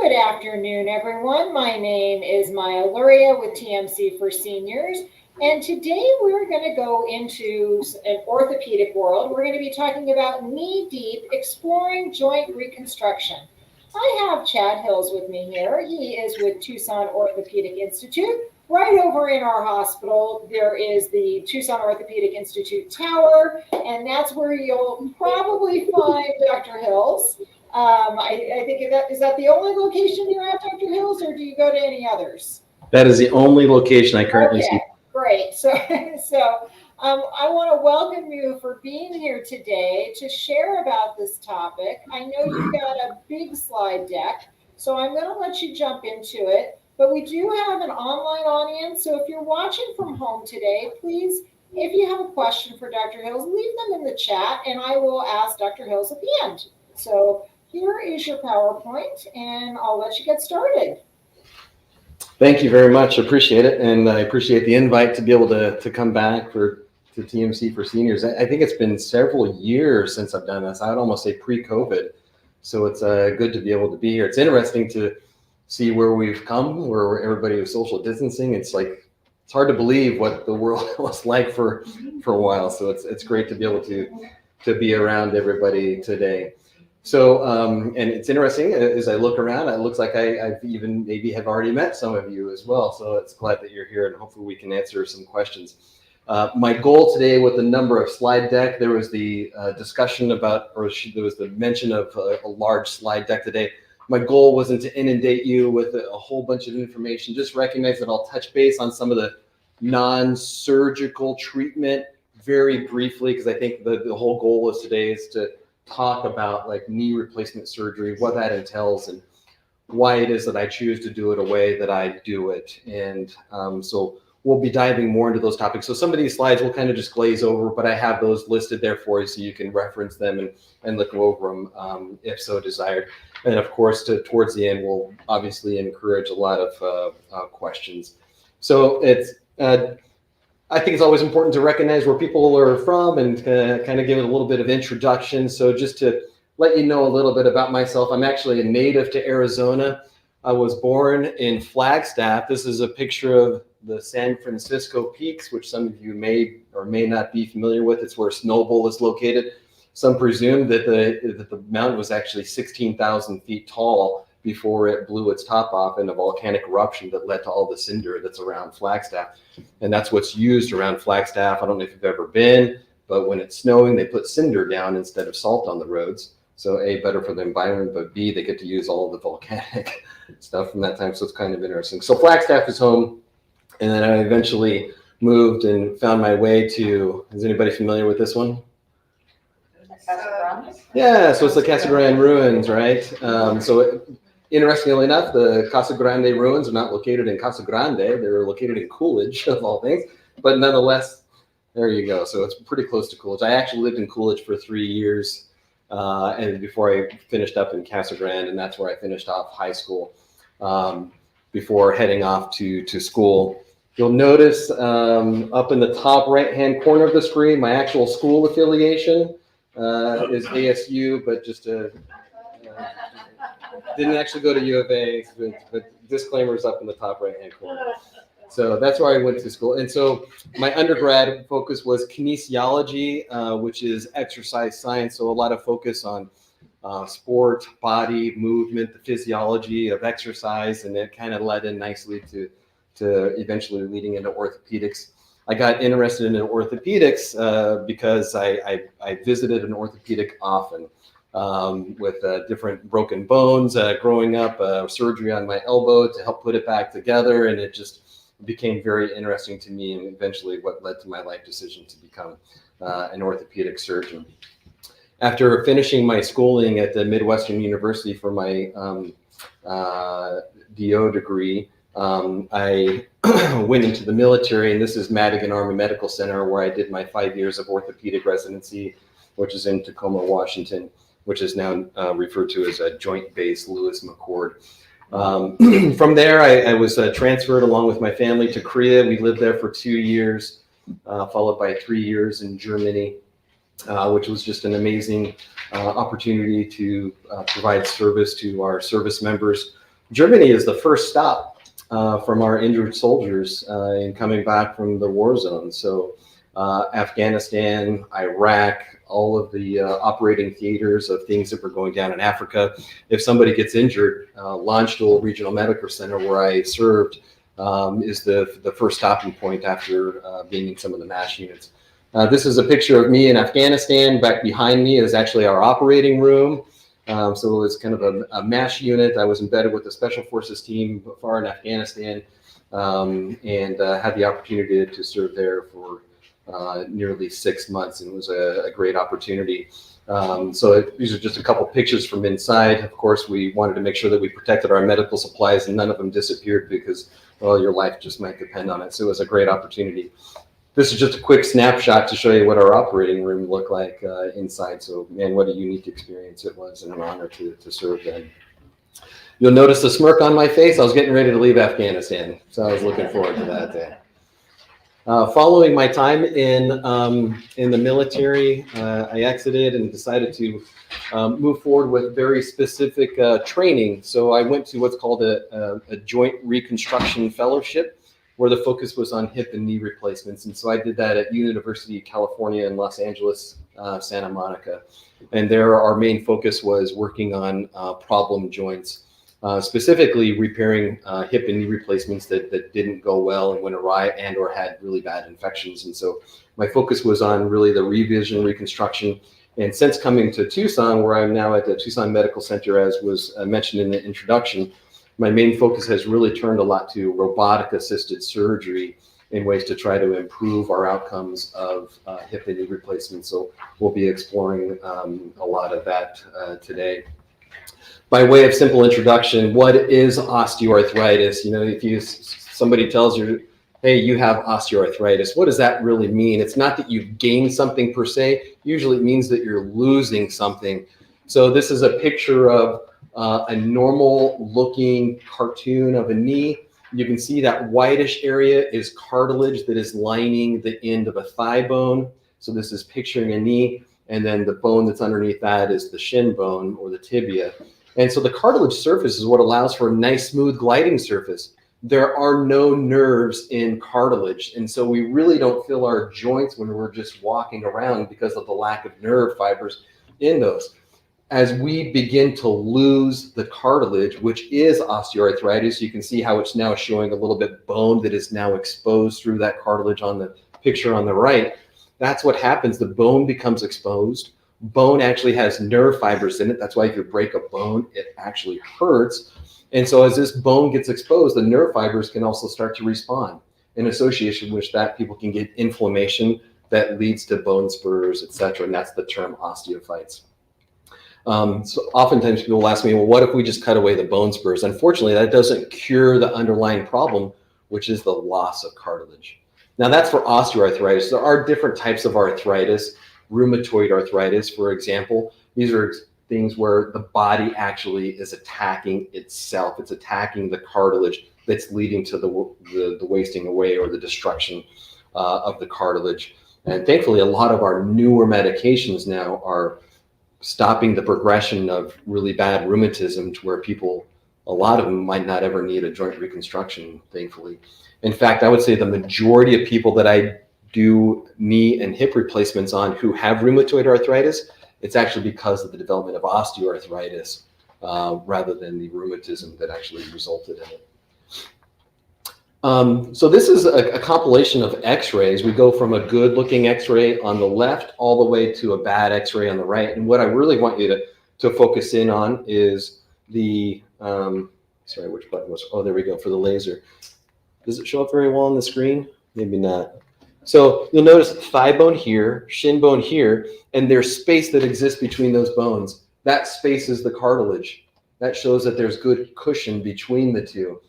Good afternoon, everyone. My name is Maya Luria with TMC for Seniors, and today we're going to go into an orthopedic world. We're going to be talking about knee-deep exploring joint reconstruction. I have Chad Hills with me here. He is with Tucson Orthopaedic Institute. Right over in our hospital, there is the Tucson Orthopaedic Institute Tower, and that's where you'll probably find Dr. Hills. I think is that the only location you have, Dr. Hills, or do you go to any others? That is the only location I currently see. Great. So I want to welcome you for being here today to share about this topic. I know you've got a big slide deck, so I'm going to let you jump into it. But we do have an online audience, so if you're watching from home today, please, if you have a question for Dr. Hills, leave them in the chat, and I will ask Dr. Hills at the end. So here is your PowerPoint, and I'll let you get started. Thank you very much. I appreciate it, and I appreciate the invite to be able to come back to TMC for Seniors. I think it's been several years since I've done this. I would almost say pre-COVID, so it's good to be able to be here. It's interesting to see where we've come, where everybody was social distancing. It's hard to believe what the world was like for a while. So it's great to be able to be around everybody today. So, and it's interesting, as I look around, it looks like I've even maybe have already met some of you as well. So it's glad that you're here, and hopefully we can answer some questions. My goal today with the number of slide deck, there was the discussion about, or there was the mention of a large slide deck today. My goal wasn't to inundate you with a whole bunch of information, just recognize that I'll touch base on some of the non-surgical treatment very briefly, because I think the whole goal of today is to talk about like knee replacement surgery, what that entails, and why it is that I choose to do it a way that I do it. And so we'll be diving more into those topics. So some of these slides we'll kind of just glaze over, but I have those listed there for you so you can reference them and look over them if so desired. And of course, towards the end, we'll obviously encourage a lot of questions. So I think it's always important to recognize where people are from and kind of give it a little bit of introduction. So just to let you know a little bit about myself, I'm actually a native to Arizona. I was born in Flagstaff. This is a picture of the San Francisco Peaks, which some of you may or may not be familiar with. It's where Snowbowl is located. Some presume that the mountain was actually 16,000 feet tall before it blew its top off in a volcanic eruption that led to all the cinder that's around Flagstaff. And that's what's used around Flagstaff. I don't know if you've ever been, but when it's snowing, they put cinder down instead of salt on the roads. So A, better for the environment, but B, they get to use all the volcanic stuff from that time. So it's kind of interesting. So Flagstaff is home. And then I eventually moved and found my way to, is anybody familiar with this one? Yeah, so it's the Casa Grande ruins, right? Interestingly enough, the Casa Grande ruins are not located in Casa Grande. They're located in Coolidge, of all things. But nonetheless, there you go. So it's pretty close to Coolidge. I actually lived in Coolidge for 3 years and before I finished up in Casa Grande, and that's where I finished off high school before heading off to school. You'll notice up in the top right-hand corner of the screen, my actual school affiliation is ASU, but just didn't actually go to U of A, but disclaimers up in the top right-hand corner. So that's where I went to school. And so my undergrad focus was kinesiology, which is exercise science. So a lot of focus on sport, body, movement, the physiology of exercise, and it kind of led in nicely to eventually leading into orthopedics. I got interested in orthopedics because I visited an orthopedic often. With different broken bones growing up, surgery on my elbow to help put it back together. And it just became very interesting to me, and eventually what led to my life decision to become an orthopedic surgeon. After finishing my schooling at the Midwestern University for my DO degree, I went into the military, and this is Madigan Army Medical Center, where I did my 5 years of orthopedic residency, which is in Tacoma, Washington, which is now referred to as a Joint Base Lewis McChord. From there, I was transferred along with my family to Korea. We lived there for 2 years, followed by 3 years in Germany, which was just an amazing opportunity to provide service to our service members. Germany is the first stop from our injured soldiers in coming back from the war zone. So Afghanistan, Iraq, all of the operating theaters of things that were going down in Africa. If somebody gets injured, Landstuhl Regional Medical Center, where I served, is the first stopping point after being in some of the MASH units. This is a picture of me in Afghanistan. Back behind me is actually our operating room. So it was kind of a MASH unit. I was embedded with the Special Forces team far in Afghanistan, and had the opportunity to serve there for nearly 6 months, and it was a great opportunity. These are just a couple pictures from inside. Of course, we wanted to make sure that we protected our medical supplies and none of them disappeared because, well, your life just might depend on it. So it was a great opportunity. This is just a quick snapshot to show you what our operating room looked like inside. So, man, what a unique experience it was, and an honor to serve then. You'll notice the smirk on my face. I was getting ready to leave Afghanistan, so I was looking forward to that day. Following my time in the military, I exited and decided to move forward with very specific training. So I went to what's called a joint reconstruction fellowship, where the focus was on hip and knee replacements. And so I did that at University of California in Los Angeles, Santa Monica. And there our main focus was working on problem joints. Specifically repairing hip and knee replacements that didn't go well and went awry and or had really bad infections. And so my focus was on really the revision, reconstruction. And since coming to Tucson, where I'm now at the Tucson Medical Center, as was mentioned in the introduction, my main focus has really turned a lot to robotic assisted surgery in ways to try to improve our outcomes of hip and knee replacements. So we'll be exploring a lot of that today. By way of simple introduction, what is osteoarthritis? You know, if somebody tells you, hey, you have osteoarthritis, what does that really mean? It's not that you've gained something per se. Usually it means that you're losing something. So this is a picture of a normal looking cartoon of a knee. You can see that whitish area is cartilage that is lining the end of a thigh bone. So this is picturing a knee, and then the bone that's underneath that is the shin bone or the tibia. And so the cartilage surface is what allows for a nice smooth gliding surface. There are no nerves in cartilage. And so we really don't feel our joints when we're just walking around because of the lack of nerve fibers in those. As we begin to lose the cartilage, which is osteoarthritis, you can see how it's now showing a little bit bone that is now exposed through that cartilage on the picture on the right. That's what happens. The bone becomes exposed. Bone actually has nerve fibers in it. That's why if you break a bone, it actually hurts. And so as this bone gets exposed, the nerve fibers can also start to respond. In association with that, people can get inflammation that leads to bone spurs, etc. And that's the term osteophytes. So oftentimes people will ask me, well, what if we just cut away the bone spurs? Unfortunately, that doesn't cure the underlying problem, which is the loss of cartilage. Now that's for osteoarthritis. There are different types of arthritis. Rheumatoid arthritis, for example. These are things where the body actually is attacking itself. It's attacking the cartilage that's leading to the wasting away or the destruction of the cartilage. And thankfully, a lot of our newer medications now are stopping the progression of really bad rheumatism to where people, a lot of them might not ever need a joint reconstruction, thankfully. In fact, I would say the majority of people that I do knee and hip replacements on who have rheumatoid arthritis, it's actually because of the development of osteoarthritis rather than the rheumatism that actually resulted in it. So this is a compilation of x-rays. We go from a good looking x-ray on the left all the way to a bad x-ray on the right. And what I really want you to focus in on is the, sorry, which button was, oh, there we go, for the laser. Does it show up very well on the screen? Maybe not. So you'll notice thigh bone here, shin bone here, and there's space that exists between those bones. That space is the cartilage. That shows that there's good cushion between the two.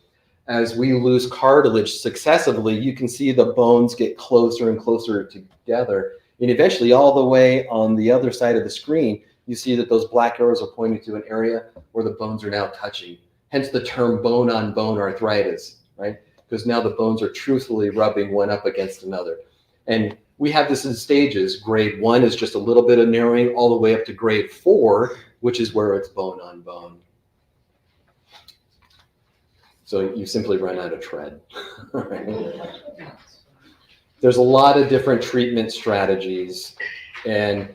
As we lose cartilage successively, you can see the bones get closer and closer together. And eventually, all the way on the other side of the screen, you see that those black arrows are pointing to an area where the bones are now touching. Hence the term bone-on-bone arthritis, right? Because now the bones are truthfully rubbing one up against another. And we have this in stages. Grade 1 is just a little bit of narrowing all the way up to grade 4, which is where it's bone on bone. So you simply run out of tread. Right? There's a lot of different treatment strategies, and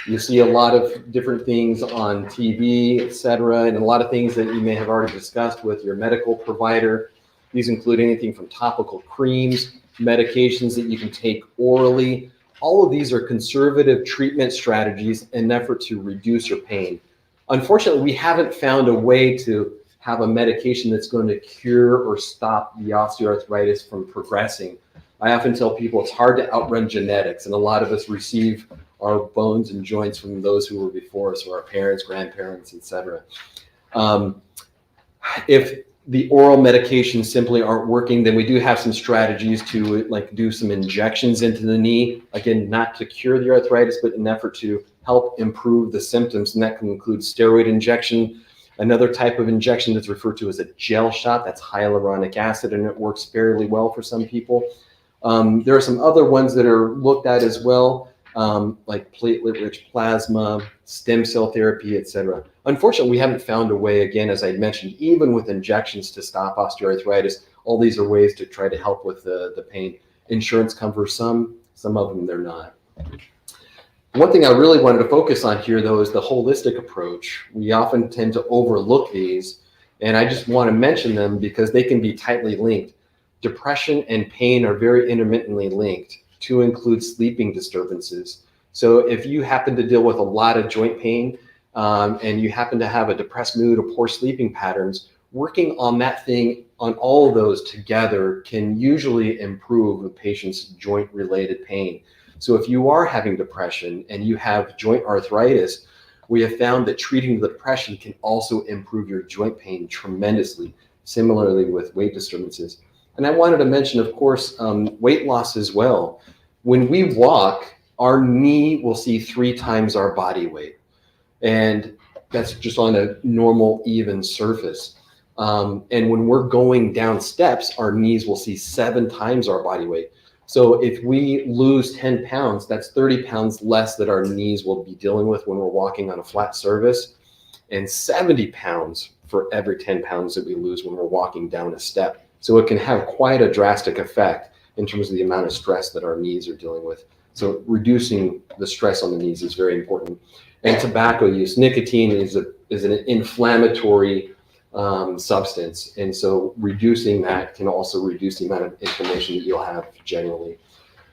you see a lot of different things on TV, et cetera, and a lot of things that you may have already discussed with your medical provider. These include anything from topical creams, medications that you can take orally. All of these are conservative treatment strategies in an effort to reduce your pain. Unfortunately, we haven't found a way to have a medication that's going to cure or stop the osteoarthritis from progressing. I often tell people it's hard to outrun genetics, and a lot of us receive our bones and joints from those who were before us, or our parents, grandparents, etc. If the oral medications simply aren't working, then we do have some strategies to do some injections into the knee. Again, not to cure the arthritis, but in an effort to help improve the symptoms, and that can include steroid injection. Another type of injection that's referred to as a gel shot, that's hyaluronic acid, and it works fairly well for some people. There are some other ones that are looked at as well, like platelet-rich plasma, stem cell therapy, etc. Unfortunately, we haven't found a way, again, as I mentioned, even with injections to stop osteoarthritis. All these are ways to try to help with the pain. Insurance covers some of them they're not. One thing I really wanted to focus on here, though, is the holistic approach. We often tend to overlook these, and I just want to mention them because they can be tightly linked. Depression and pain are very intermittently linked, to include sleeping disturbances. So if you happen to deal with a lot of joint pain and you happen to have a depressed mood or poor sleeping patterns, working on that thing, on all of those together, can usually improve a patient's joint-related pain. So if you are having depression and you have joint arthritis, we have found that treating the depression can also improve your joint pain tremendously, similarly with weight disturbances. And I wanted to mention, of course, weight loss as well. When we walk, our knee will see 3 times our body weight. And that's just on a normal, even surface. And when we're going down steps, our knees will see 7 times our body weight. So if we lose 10 pounds, that's 30 pounds less that our knees will be dealing with when we're walking on a flat surface, and 70 pounds for every 10 pounds that we lose when we're walking down a step. So it can have quite a drastic effect in terms of the amount of stress that our knees are dealing with. So reducing the stress on the knees is very important. And tobacco use, nicotine is an inflammatory substance. And so reducing that can also reduce the amount of inflammation that you'll have generally.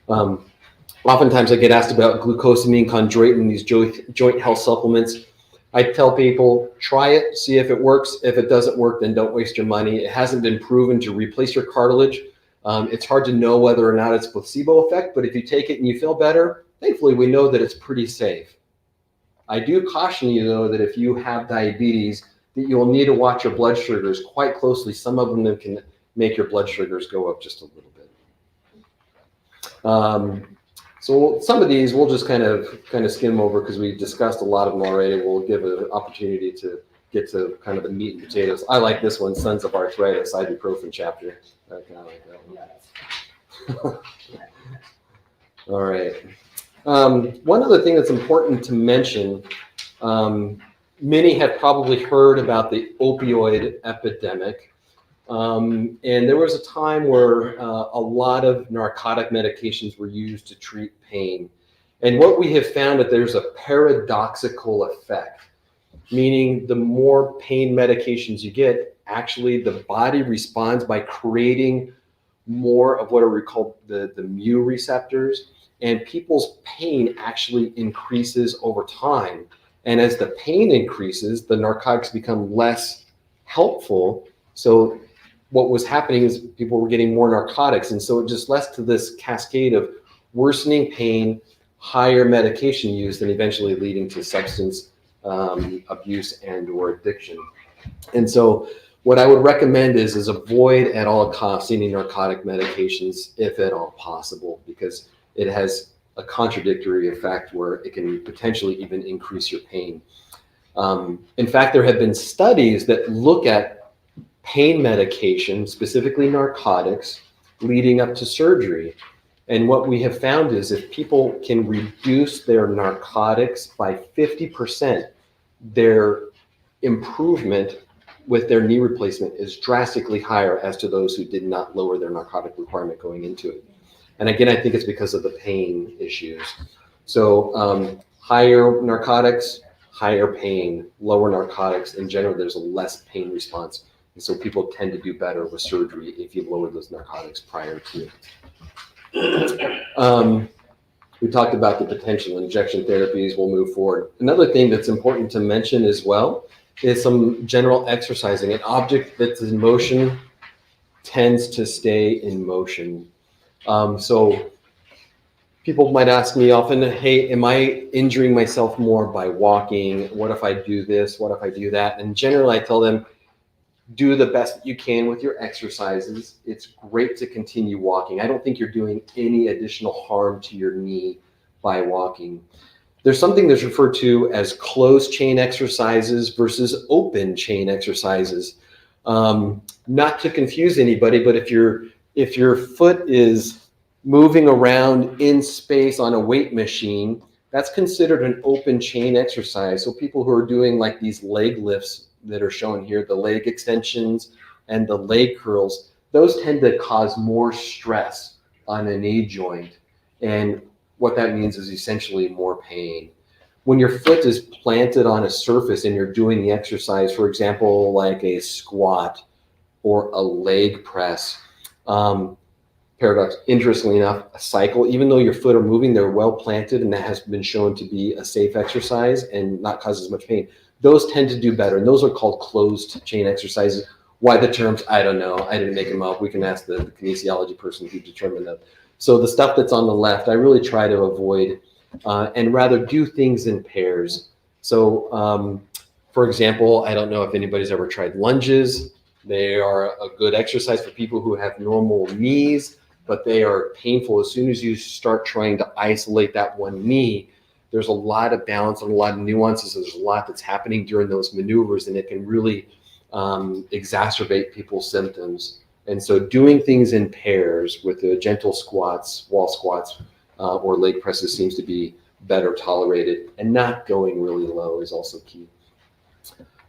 Oftentimes I get asked about glucosamine, chondroitin, these joint health supplements. I tell people, try it, see if it works. If it doesn't work, then don't waste your money. It hasn't been proven to replace your cartilage. It's hard to know whether or not it's a placebo effect, but if you take it and you feel better, thankfully we know that it's pretty safe. I do caution you, though, that if you have diabetes, that you'll need to watch your blood sugars quite closely. Some of them can make your blood sugars go up just a little bit. So some of these we'll just kind of skim over because we've discussed a lot of them already. We'll give an opportunity to get to kind of the meat and potatoes. I like this one, Sons of Arthritis, ibuprofen chapter. I kind of like that one. All right. One other thing that's important to mention, many have probably heard about the opioid epidemic. And there was a time where a lot of narcotic medications were used to treat pain. And what we have found that there's a paradoxical effect, meaning the more pain medications you get, actually the body responds by creating more of what are called the mu receptors, and people's pain actually increases over time. And as the pain increases, the narcotics become less helpful. So what was happening is people were getting more narcotics, and so it just led to this cascade of worsening pain, higher medication use, and eventually leading to substance abuse and or addiction. And so what I would recommend is avoid at all costs any narcotic medications if at all possible, because it has a contradictory effect where it can potentially even increase your pain. In fact, there have been studies that look at pain medication, specifically narcotics, leading up to surgery. And what we have found is if people can reduce their narcotics by 50%, their improvement with their knee replacement is drastically higher as to those who did not lower their narcotic requirement going into it. And again, I think it's because of the pain issues. So higher narcotics, higher pain, lower narcotics. In general, there's a less pain response. And so people tend to do better with surgery if you lower those narcotics prior to it. We talked about the potential injection therapies. We'll move forward. Another thing that's important to mention as well is some general exercising. An object that's in motion tends to stay in motion. So people might ask me often, hey, am I injuring myself more by walking? What if I do this? What if I do that? And generally I tell them, do the best that you can with your exercises. It's great to continue walking. I don't think you're doing any additional harm to your knee by walking. There's something that's referred to as closed chain exercises versus open chain exercises. Not to confuse anybody, but if your foot is moving around in space on a weight machine, that's considered an open chain exercise. So people who are doing like these leg lifts that are shown here, the leg extensions and the leg curls, those tend to cause more stress on a knee joint. And what that means is essentially more pain. When your foot is planted on a surface and you're doing the exercise, for example, like a squat or a leg press, paradox, interestingly enough, a cycle, even though your foot are moving, they're well planted, and that has been shown to be a safe exercise and not cause as much pain. Those tend to do better, and those are called closed chain exercises. Why the terms, I don't know. I didn't make them up. We can ask the kinesiology person who determined that. So the stuff that's on the left, I really try to avoid and rather do things in pairs. So for example, I don't know if anybody's ever tried lunges. They are a good exercise for people who have normal knees, but they are painful. As soon as you start trying to isolate that one knee, there's a lot of balance and a lot of nuances. There's a lot that's happening during those maneuvers, and it can really exacerbate people's symptoms. And so doing things in pairs with the gentle squats, wall squats, or leg presses seems to be better tolerated, and not going really low is also key.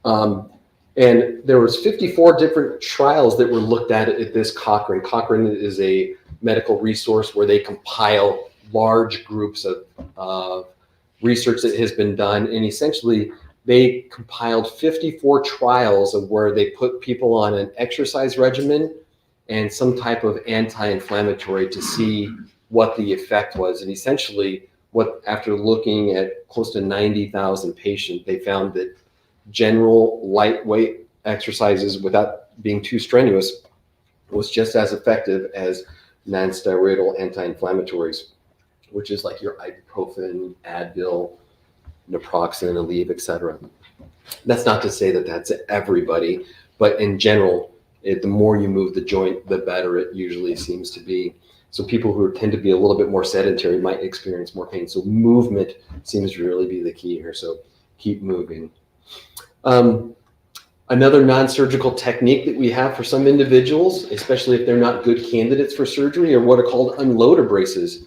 And there was 54 different trials that were looked at this Cochrane. Cochrane is a medical resource where they compile large groups of research that has been done. And essentially, they compiled 54 trials of where they put people on an exercise regimen and some type of anti-inflammatory to see what the effect was. And essentially, after looking at close to 90,000 patients, they found that general lightweight exercises without being too strenuous was just as effective as non-steroidal anti-inflammatories, which is like your ibuprofen, Advil, naproxen, Aleve, etc. That's not to say that that's everybody, but in general, the more you move the joint, the better it usually seems to be. So people who tend to be a little bit more sedentary might experience more pain. So movement seems to really be the key here. So keep moving. Another non-surgical technique that we have for some individuals, especially if they're not good candidates for surgery, are what are called unloader braces.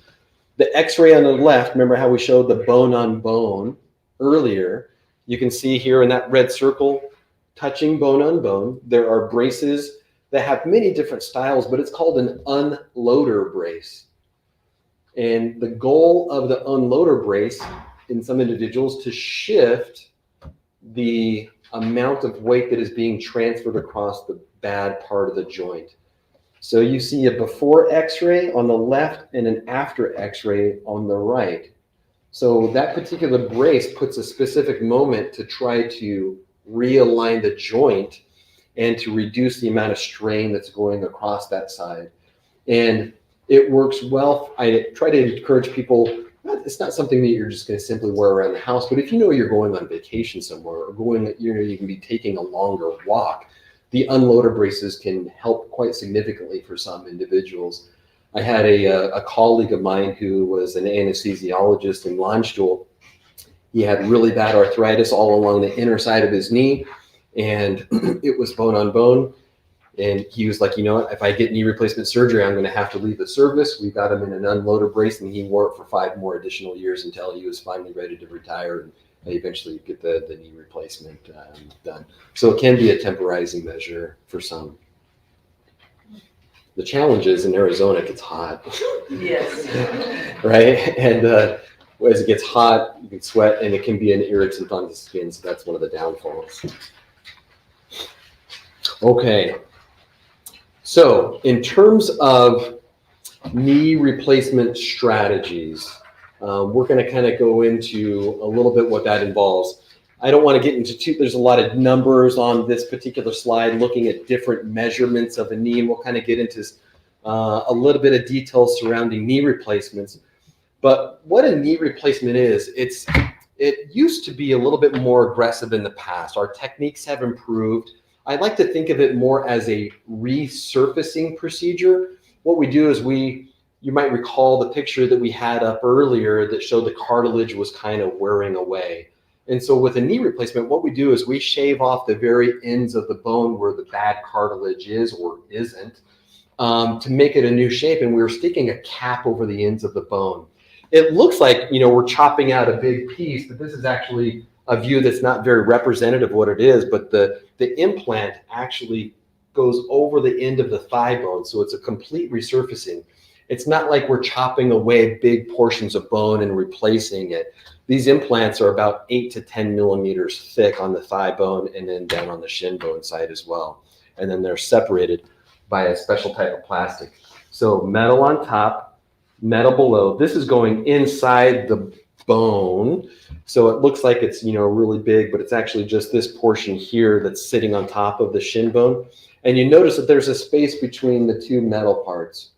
The x-ray on the left, remember how we showed the bone on bone earlier? You can see here in that red circle, touching bone on bone. There are braces that have many different styles, but it's called an unloader brace. And the goal of the unloader brace in some individuals to shift the amount of weight that is being transferred across the bad part of the joint. So you see a before x-ray on the left and an after x-ray on the right. So that particular brace puts a specific moment to try to realign the joint and to reduce the amount of strain that's going across that side. And it works well. I try to encourage people, it's not something that you're just going to simply wear around the house, but if you know you're going on vacation somewhere or you can be taking a longer walk, the unloader braces can help quite significantly for some individuals. I had a colleague of mine who was an anesthesiologist in Landstuhl. He had really bad arthritis all along the inner side of his knee, and it was bone on bone. And he was like, you know what, if I get knee replacement surgery, I'm going to have to leave the service. We got him in an unloader brace, and he wore it for 5 more additional years until he was finally ready to retire. And eventually get the knee replacement done. So it can be a temporizing measure for some. The challenge is in Arizona, it gets hot. Yes. Right? And as it gets hot, you can sweat, and it can be an irritant on the skin. So that's one of the downfalls. Okay. So in terms of knee replacement strategies, we're going to kind of go into a little bit what that involves. I don't want to get into there's a lot of numbers on this particular slide looking at different measurements of a knee, and we'll kind of get into a little bit of details surrounding knee replacements. But what a knee replacement is, it used to be a little bit more aggressive in the past. Our techniques have improved. I like to think of it more as a resurfacing procedure. What we do is you might recall the picture that we had up earlier that showed the cartilage was kind of wearing away. And so with a knee replacement, what we do is we shave off the very ends of the bone where the bad cartilage is or isn't to make it a new shape. And we're sticking a cap over the ends of the bone. It looks like, we're chopping out a big piece, but this is actually a view that's not very representative of what it is. But the implant actually goes over the end of the thigh bone. So it's a complete resurfacing. It's not like we're chopping away big portions of bone and replacing it. These implants are about 8 to 10 millimeters thick on the thigh bone and then down on the shin bone side as well. And then they're separated by a special type of plastic. So metal on top, metal below. This is going inside the bone. So it looks like it's, really big, but it's actually just this portion here that's sitting on top of the shin bone. And you notice that there's a space between the two metal parts.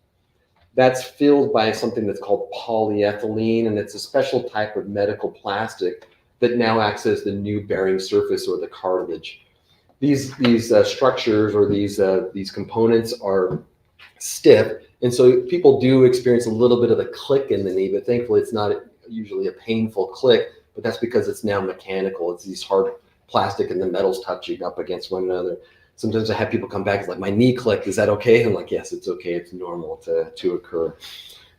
That's filled by something that's called polyethylene, and it's a special type of medical plastic that now acts as the new bearing surface or the cartilage. These structures or these components are stiff, and so people do experience a little bit of a click in the knee, but thankfully it's not usually a painful click, but that's because it's now mechanical. It's these hard plastic and the metals touching up against one another. Sometimes I have people come back, it's like, my knee clicked, is that okay? I'm like, yes, it's okay, it's normal to occur.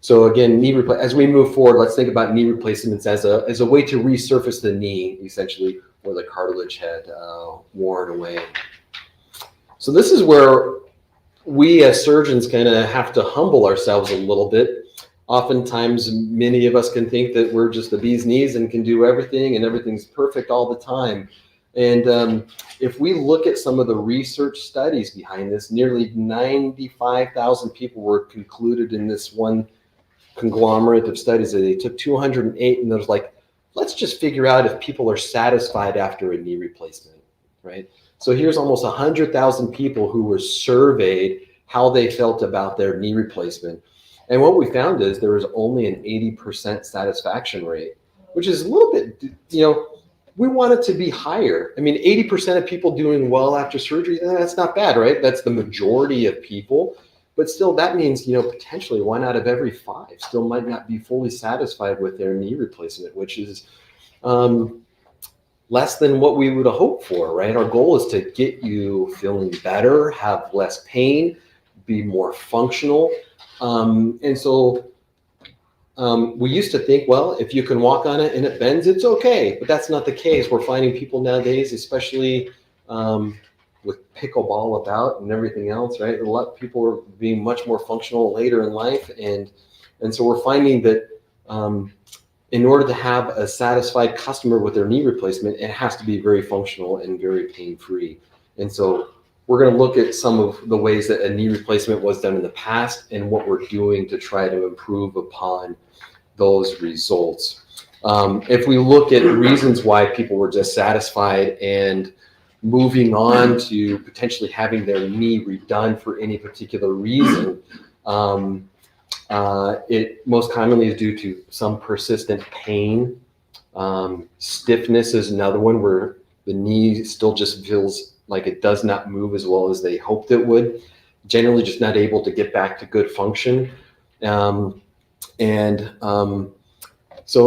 So again, as we move forward, let's think about knee replacements as a way to resurface the knee, essentially, where the cartilage had worn away. So this is where we as surgeons kind of have to humble ourselves a little bit. Oftentimes, many of us can think that we're just the bee's knees and can do everything and everything's perfect all the time. And if we look at some of the research studies behind this, nearly 95,000 people were concluded in this one conglomerate of studies. They took 208 and there's like, let's just figure out if people are satisfied after a knee replacement, right? So here's almost 100,000 people who were surveyed how they felt about their knee replacement. And what we found is there was only an 80% satisfaction rate, which is a little bit, we want it to be higher. I mean, 80% of people doing well after surgery, that's not bad, right? That's the majority of people. But still, that means, potentially 1 out of every 5 still might not be fully satisfied with their knee replacement, which is less than what we would have hoped for, right? Our goal is to get you feeling better, have less pain, be more functional. And so we used to think, well, if you can walk on it and it bends, it's okay. But that's not the case. We're finding people nowadays, especially with pickleball about and everything else, right? A lot of people are being much more functional later in life. And so we're finding that in order to have a satisfied customer with their knee replacement, it has to be very functional and very pain-free. And so we're going to look at some of the ways that a knee replacement was done in the past and what we're doing to try to improve upon those results. If we look at reasons why people were dissatisfied and moving on to potentially having their knee redone for any particular reason, it most commonly is due to some persistent pain. Stiffness is another one where the knee still just feels like it does not move as well as they hoped it would. Generally just not able to get back to good function. So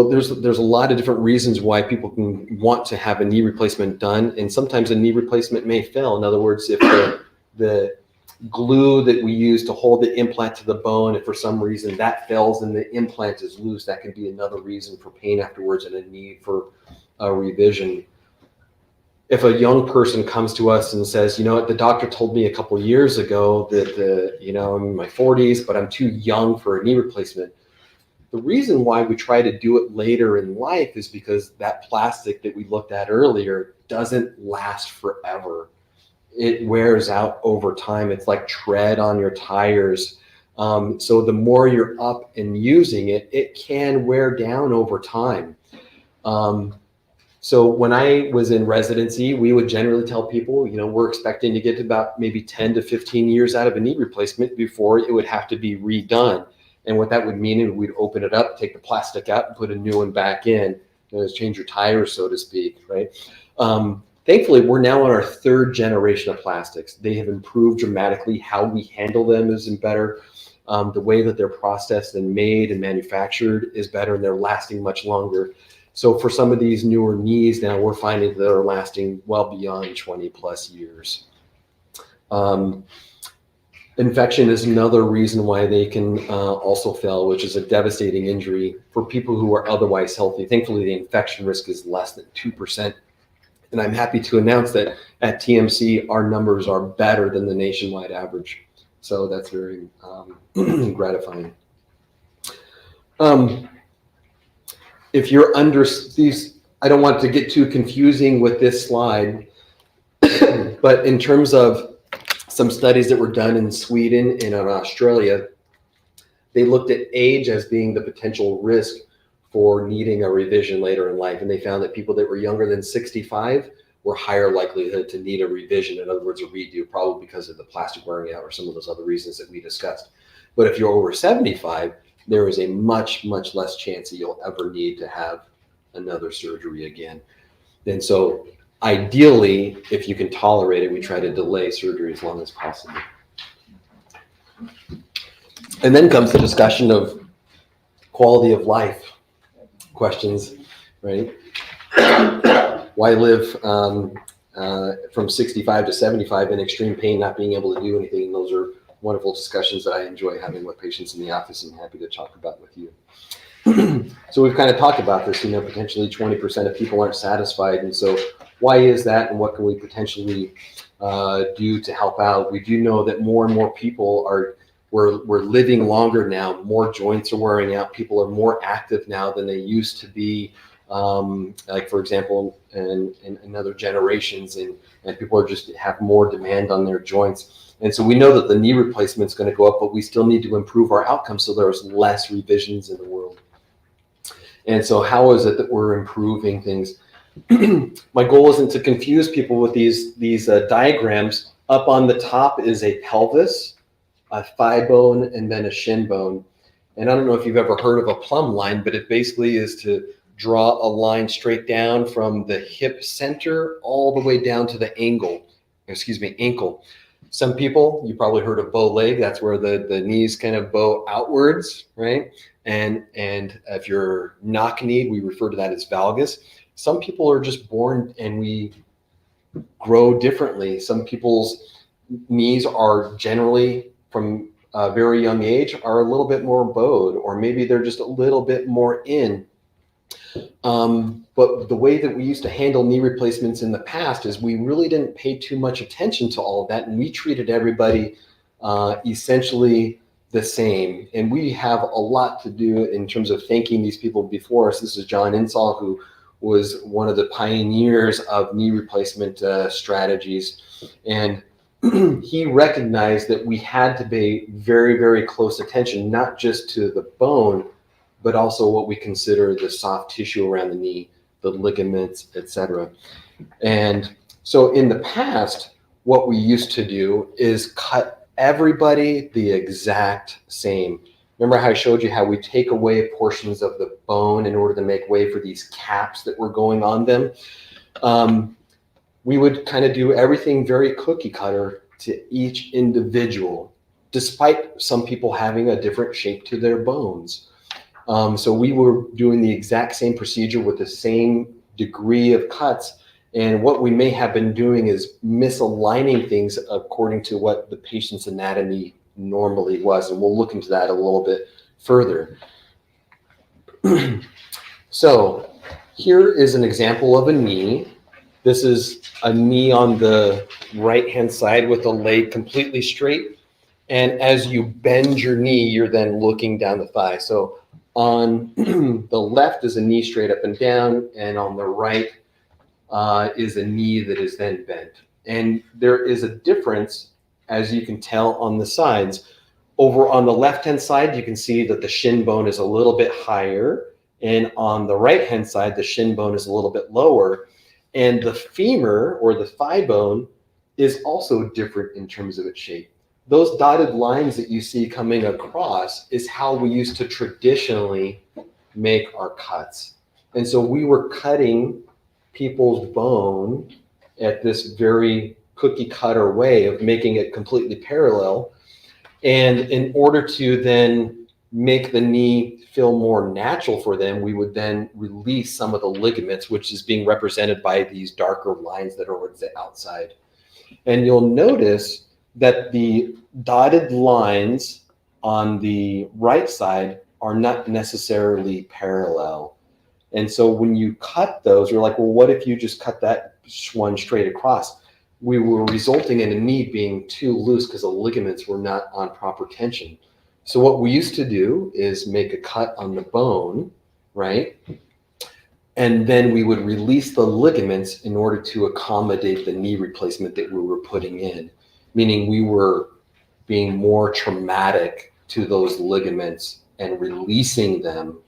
there's a lot of different reasons why people can want to have a knee replacement done, and sometimes a knee replacement may fail. In other words, if the glue that we use to hold the implant to the bone, if for some reason that fails and the implant is loose, that can be another reason for pain afterwards and a need for a revision. If a young person comes to us and says, you know what, the doctor told me a couple years ago that, I'm in my 40s, but I'm too young for a knee replacement. The reason why we try to do it later in life is because that plastic that we looked at earlier doesn't last forever. It wears out over time. It's like tread on your tires. So the more you're up and using it, it can wear down over time. So when I was in residency, we would generally tell people, we're expecting to get about maybe 10 to 15 years out of a knee replacement before it would have to be redone. And what that would mean is we'd open it up, take the plastic out, and put a new one back in. Change your tires, so to speak, right? Thankfully, we're now on our third generation of plastics. They have improved dramatically. How we handle them is better. The way that they're processed and made and manufactured is better, and they're lasting much longer. So for some of these newer knees now, we're finding that they're lasting well beyond 20 plus years. Infection is another reason why they can also fail, which is a devastating injury for people who are otherwise healthy. Thankfully, the infection risk is less than 2%. And I'm happy to announce that at TMC, our numbers are better than the nationwide average. So that's very gratifying. If you're under these, I don't want to get too confusing with this slide, but in terms of some studies that were done in Sweden and in Australia, they looked at age as being the potential risk for needing a revision later in life. And they found that people that were younger than 65 were higher likelihood to need a revision. In other words, a redo, probably because of the plastic wearing out or some of those other reasons that we discussed. But if you're over 75, there is a much, much less chance that you'll ever need to have another surgery again. And so ideally, if you can tolerate it, we try to delay surgery as long as possible. And then comes the discussion of quality of life questions, right? Why live from 65 to 75 in extreme pain, not being able to do anything? And those are wonderful discussions that I enjoy having with patients in the office, and happy to talk about with you. So we've kind of talked about this, potentially 20% of people aren't satisfied. And so why is that, and what can we potentially do to help out? We do know that more and more people we're living longer now. More joints are wearing out. People are more active now than they used to be. Like for example, in other generations, and people are just have more demand on their joints. And so we know that the knee replacement is going to go up, but we still need to improve our outcomes so there's less revisions in the world. And so how is it that we're improving things? My goal isn't to confuse people with these diagrams. Up on the top is a pelvis, a thigh bone, and then a shin bone. And I don't know if you've ever heard of a plumb line, but it basically is to draw a line straight down from the hip center all the way down to the ankle. Some people, you probably heard of bow leg. That's where the knees kind of bow outwards, right? And if you're knock-kneed, we refer to that as valgus. Some people are just born and we grow differently. Some people's knees are generally from a very young age are a little bit more bowed, or maybe they're just a little bit more in. But the way that we used to handle knee replacements in the past is we really didn't pay too much attention to all of that, and we treated everybody essentially the same. And we have a lot to do in terms of thanking these people before us. This is John Insall, who was one of the pioneers of knee replacement strategies. And he recognized that we had to pay very, very close attention, not just to the bone, but also what we consider the soft tissue around the knee, the ligaments, etc. And so in the past, what we used to do is cut everybody the exact same. Remember how I showed you how we take away portions of the bone in order to make way for these caps that were going on them? We would kind of do everything very cookie cutter to each individual, despite some people having a different shape to their bones. So we were doing the exact same procedure with the same degree of cuts. And what we may have been doing is misaligning things according to what the patient's anatomy normally was. And we'll look into that a little bit further. So Here is an example of a knee. This is a knee on the right-hand side with the leg completely straight. And as you bend your knee, you're then looking down the thigh. So on the left is a knee straight up and down, and on the right is a knee that is then bent. And there is a difference, as you can tell on the sides. Over on the left-hand side, you can see that the shin bone is a little bit higher. And on the right-hand side, the shin bone is a little bit lower. And the femur or the thigh bone is also different in terms of its shape. Those dotted lines that you see coming across is how we used to traditionally make our cuts. And so we were cutting people's bone at this very cookie cutter way of making it completely parallel. And in order to then make the knee feel more natural for them, we would then release some of the ligaments, which is being represented by these darker lines that are towards the outside. And you'll notice that the dotted lines on the right side are not necessarily parallel. And so when you cut those, you're like, well, what if you just cut that one straight across? We were resulting in a knee being too loose because the ligaments were not on proper tension. So what we used to do is make a cut on the bone, right? And then we would release the ligaments in order to accommodate the knee replacement that we were putting in, meaning we were being more traumatic to those ligaments and releasing them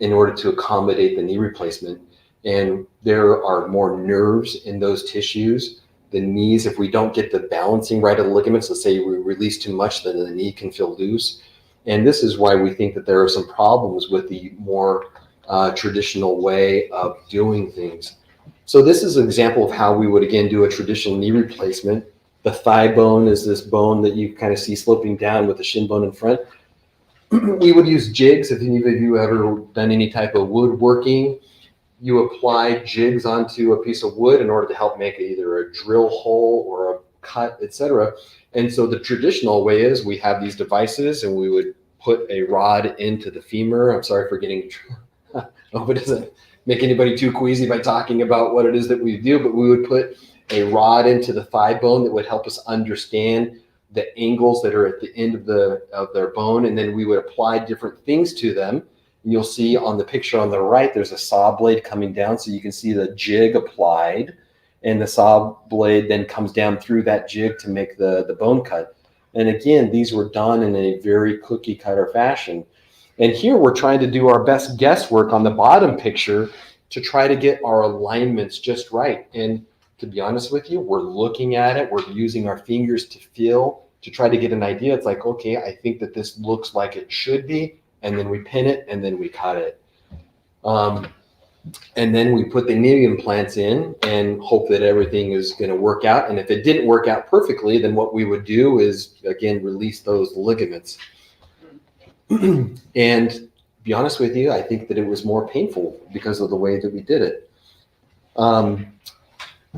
in order to accommodate the knee replacement. And there are more nerves in those tissues. The knees, if we don't get the balancing right of the ligaments, let's say we release too much, then the knee can feel loose. And this is why we think that there are some problems with the more traditional way of doing things. So this is an example of how we would, again, do a traditional knee replacement. The thigh bone is this bone that you kind of see sloping down with the shin bone in front. We would use jigs. If any of you ever done any type of woodworking, you apply jigs onto a piece of wood in order to help make either a drill hole or a cut, etc. And so the traditional way is we have these devices and we would put a rod into the femur. I'm sorry for getting, I hope it doesn't make anybody too queasy by talking about what it is that we do, but we would put a rod into the thigh bone that would help us understand the angles that are at the end of their bone, and then we would apply different things to them. And you'll see on the picture on the right, there's a saw blade coming down, so you can see the jig applied, and the saw blade then comes down through that jig to make the bone cut. And again, these were done in a very cookie cutter fashion. And here we're trying to do our best guesswork on the bottom picture to try to get our alignments just right. And to be honest with you, we're looking at it, we're using our fingers to feel, to try to get an idea. It's like, okay, I think that this looks like it should be, and then we pin it, and then we cut it. And then we put the knee implants in and hope that everything is gonna work out. And if it didn't work out perfectly, then what we would do is, again, release those ligaments. And to be honest with you, I think that it was more painful because of the way that we did it.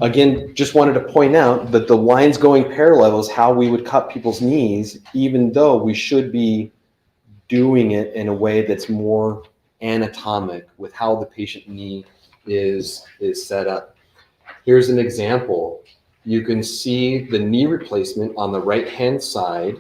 Again, just wanted to point out that the lines going parallel is how we would cut people's knees, even though we should be doing it in a way that's more anatomic with how the patient knee is set up. Here's an example. You can see the knee replacement on the right-hand side.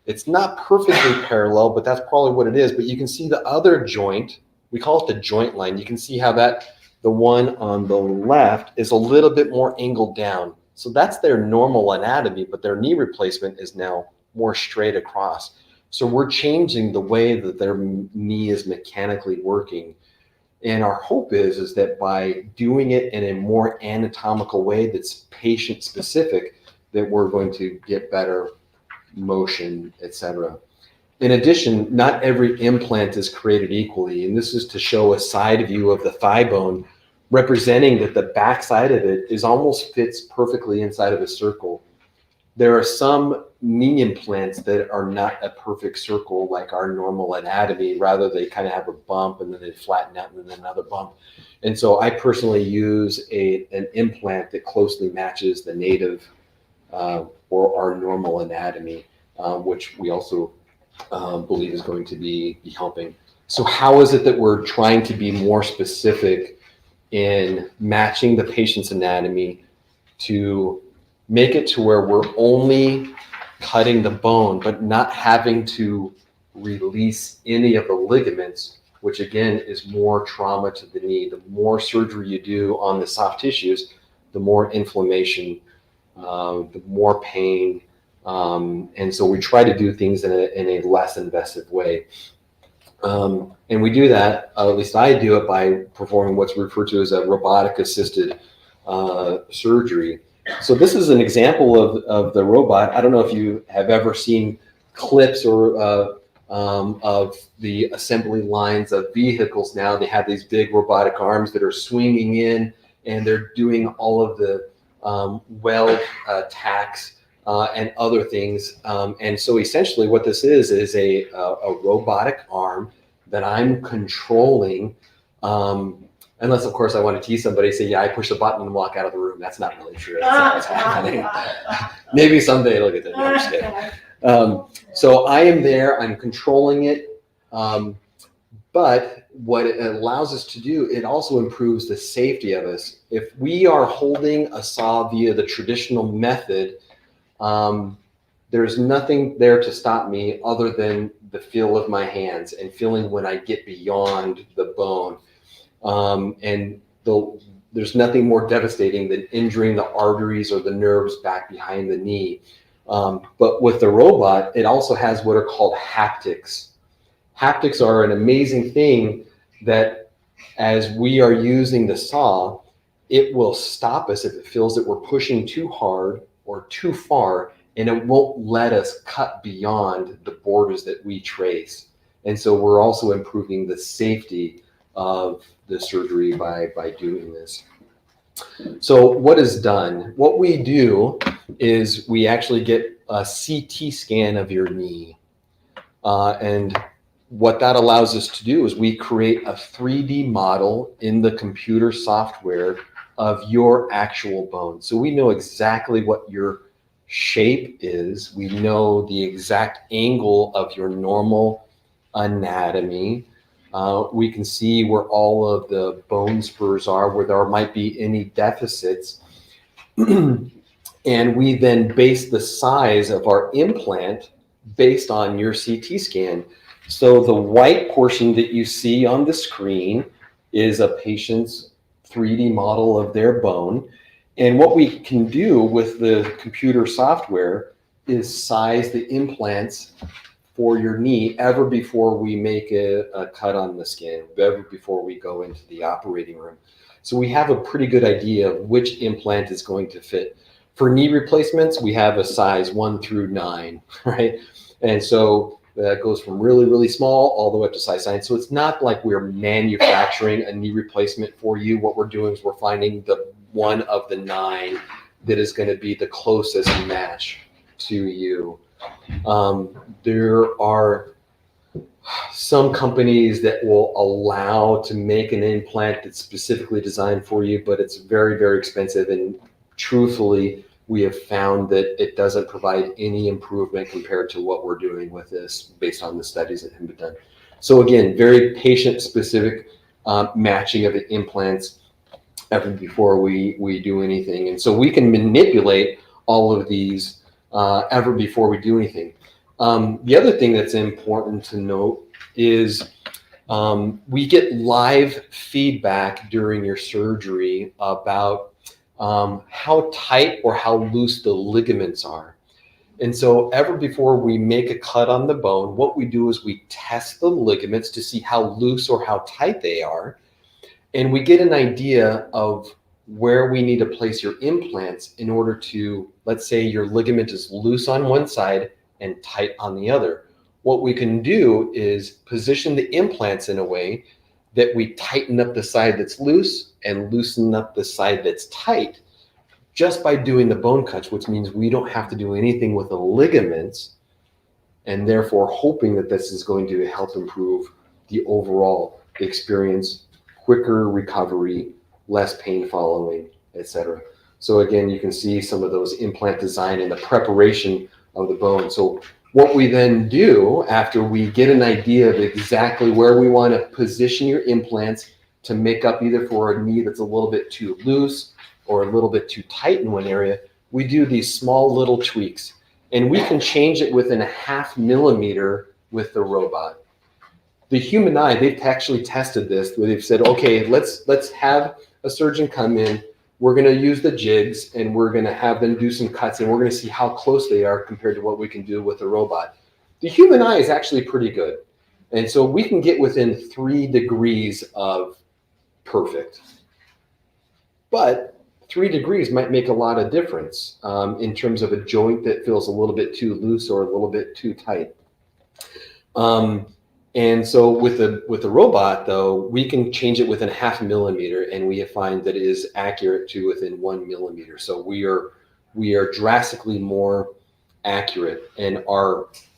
It's not perfectly parallel, but that's probably what it is. But you can see the other joint. We call it the joint line. You can see how the one on the left is a little bit more angled down. So that's their normal anatomy, but their knee replacement is now more straight across. So we're changing the way that their knee is mechanically working. And our hope is that by doing it in a more anatomical way that's patient specific, that we're going to get better motion, etc. In addition, not every implant is created equally, and this is to show a side view of the thigh bone, representing that the back side of it is almost fits perfectly inside of a circle. There are some knee implants that are not a perfect circle like our normal anatomy. Rather, they kind of have a bump and then they flatten out and then another bump. And so I personally use an implant that closely matches the native or our normal anatomy, which we also believe is going to be helping. So how is it that we're trying to be more specific in matching the patient's anatomy to make it to where we're only cutting the bone, but not having to release any of the ligaments, which again is more trauma to the knee. The more surgery you do on the soft tissues, the more inflammation, the more pain. And so we try to do things in a less invasive way. And we do that, at least I do it, by performing what's referred to as a robotic assisted surgery. So this is an example of the robot. I don't know if you have ever seen clips or of the assembly lines of vehicles now. They have these big robotic arms that are swinging in, and they're doing all of the weld tacks and other things. And so essentially what this is a robotic arm that I'm controlling, unless of course I want to tease somebody, say, yeah, I push the button and walk out of the room. That's not really true. That's not what's happening. Maybe someday look at that. No, I'm just kidding. So I am there, I'm controlling it. But what it allows us to do, it also improves the safety of us. If we are holding a saw via the traditional method, there's nothing there to stop me other than the feel of my hands and feeling when I get beyond the bone. There's nothing more devastating than injuring the arteries or the nerves back behind the knee. But with the robot, it also has what are called haptics. Haptics are an amazing thing that as we are using the saw, it will stop us if it feels that we're pushing too hard or too far, and it won't let us cut beyond the borders that we trace. And so we're also improving the safety of the surgery by doing this. So what is done? What we do is we actually get a CT scan of your knee. And what that allows us to do is we create a 3D model in the computer software of your actual bone. So we know exactly what your shape is. We know the exact angle of your normal anatomy. We can see where all of the bone spurs are, where there might be any deficits. And we then base the size of our implant based on your CT scan. So the white portion that you see on the screen is a patient's 3D model of their bone. And what we can do with the computer software is size the implants for your knee ever before we make a cut on the skin, ever before we go into the operating room. So we have a pretty good idea of which implant is going to fit. For knee replacements, we have a size 1 through 9, right? And so that goes from really, really small all the way up to size 9. So it's not like we're manufacturing a knee replacement for you. What we're doing is we're finding the one of the 9 that is going to be the closest match to you. There are some companies that will allow to make an implant that's specifically designed for you, but it's very, very expensive. And truthfully, we have found that it doesn't provide any improvement compared to what we're doing with this based on the studies that have been done. So again, very patient-specific matching of the implants ever before we do anything. And so we can manipulate all of these ever before we do anything. The other thing that's important to note is we get live feedback during your surgery about how tight or how loose the ligaments are. And so ever before we make a cut on the bone, what we do is we test the ligaments to see how loose or how tight they are. And we get an idea of where we need to place your implants in order to, let's say your ligament is loose on one side and tight on the other. What we can do is position the implants in a way that we tighten up the side that's loose and loosen up the side that's tight just by doing the bone cuts, which means we don't have to do anything with the ligaments, and therefore hoping that this is going to help improve the overall experience, quicker recovery, less pain following, etc. So again, you can see some of those implant design and the preparation of the bone. So What we then do after we get an idea of exactly where we want to position your implants to make up either for a knee that's a little bit too loose or a little bit too tight in one area, we do these small little tweaks. And we can change it within a 0.5 millimeter with the robot. The human eye, they've actually tested this where they've said, okay, let's have a surgeon come in. We're going to use the jigs and we're going to have them do some cuts and we're going to see how close they are compared to what we can do with a robot. The human eye is actually pretty good. And so we can get within 3 degrees of perfect. But 3 degrees might make a lot of difference in terms of a joint that feels a little bit too loose or a little bit too tight. And so with the robot, though, we can change it within a 0.5 millimeter, and we find that it is accurate to within 1 millimeter. So we are drastically more accurate, and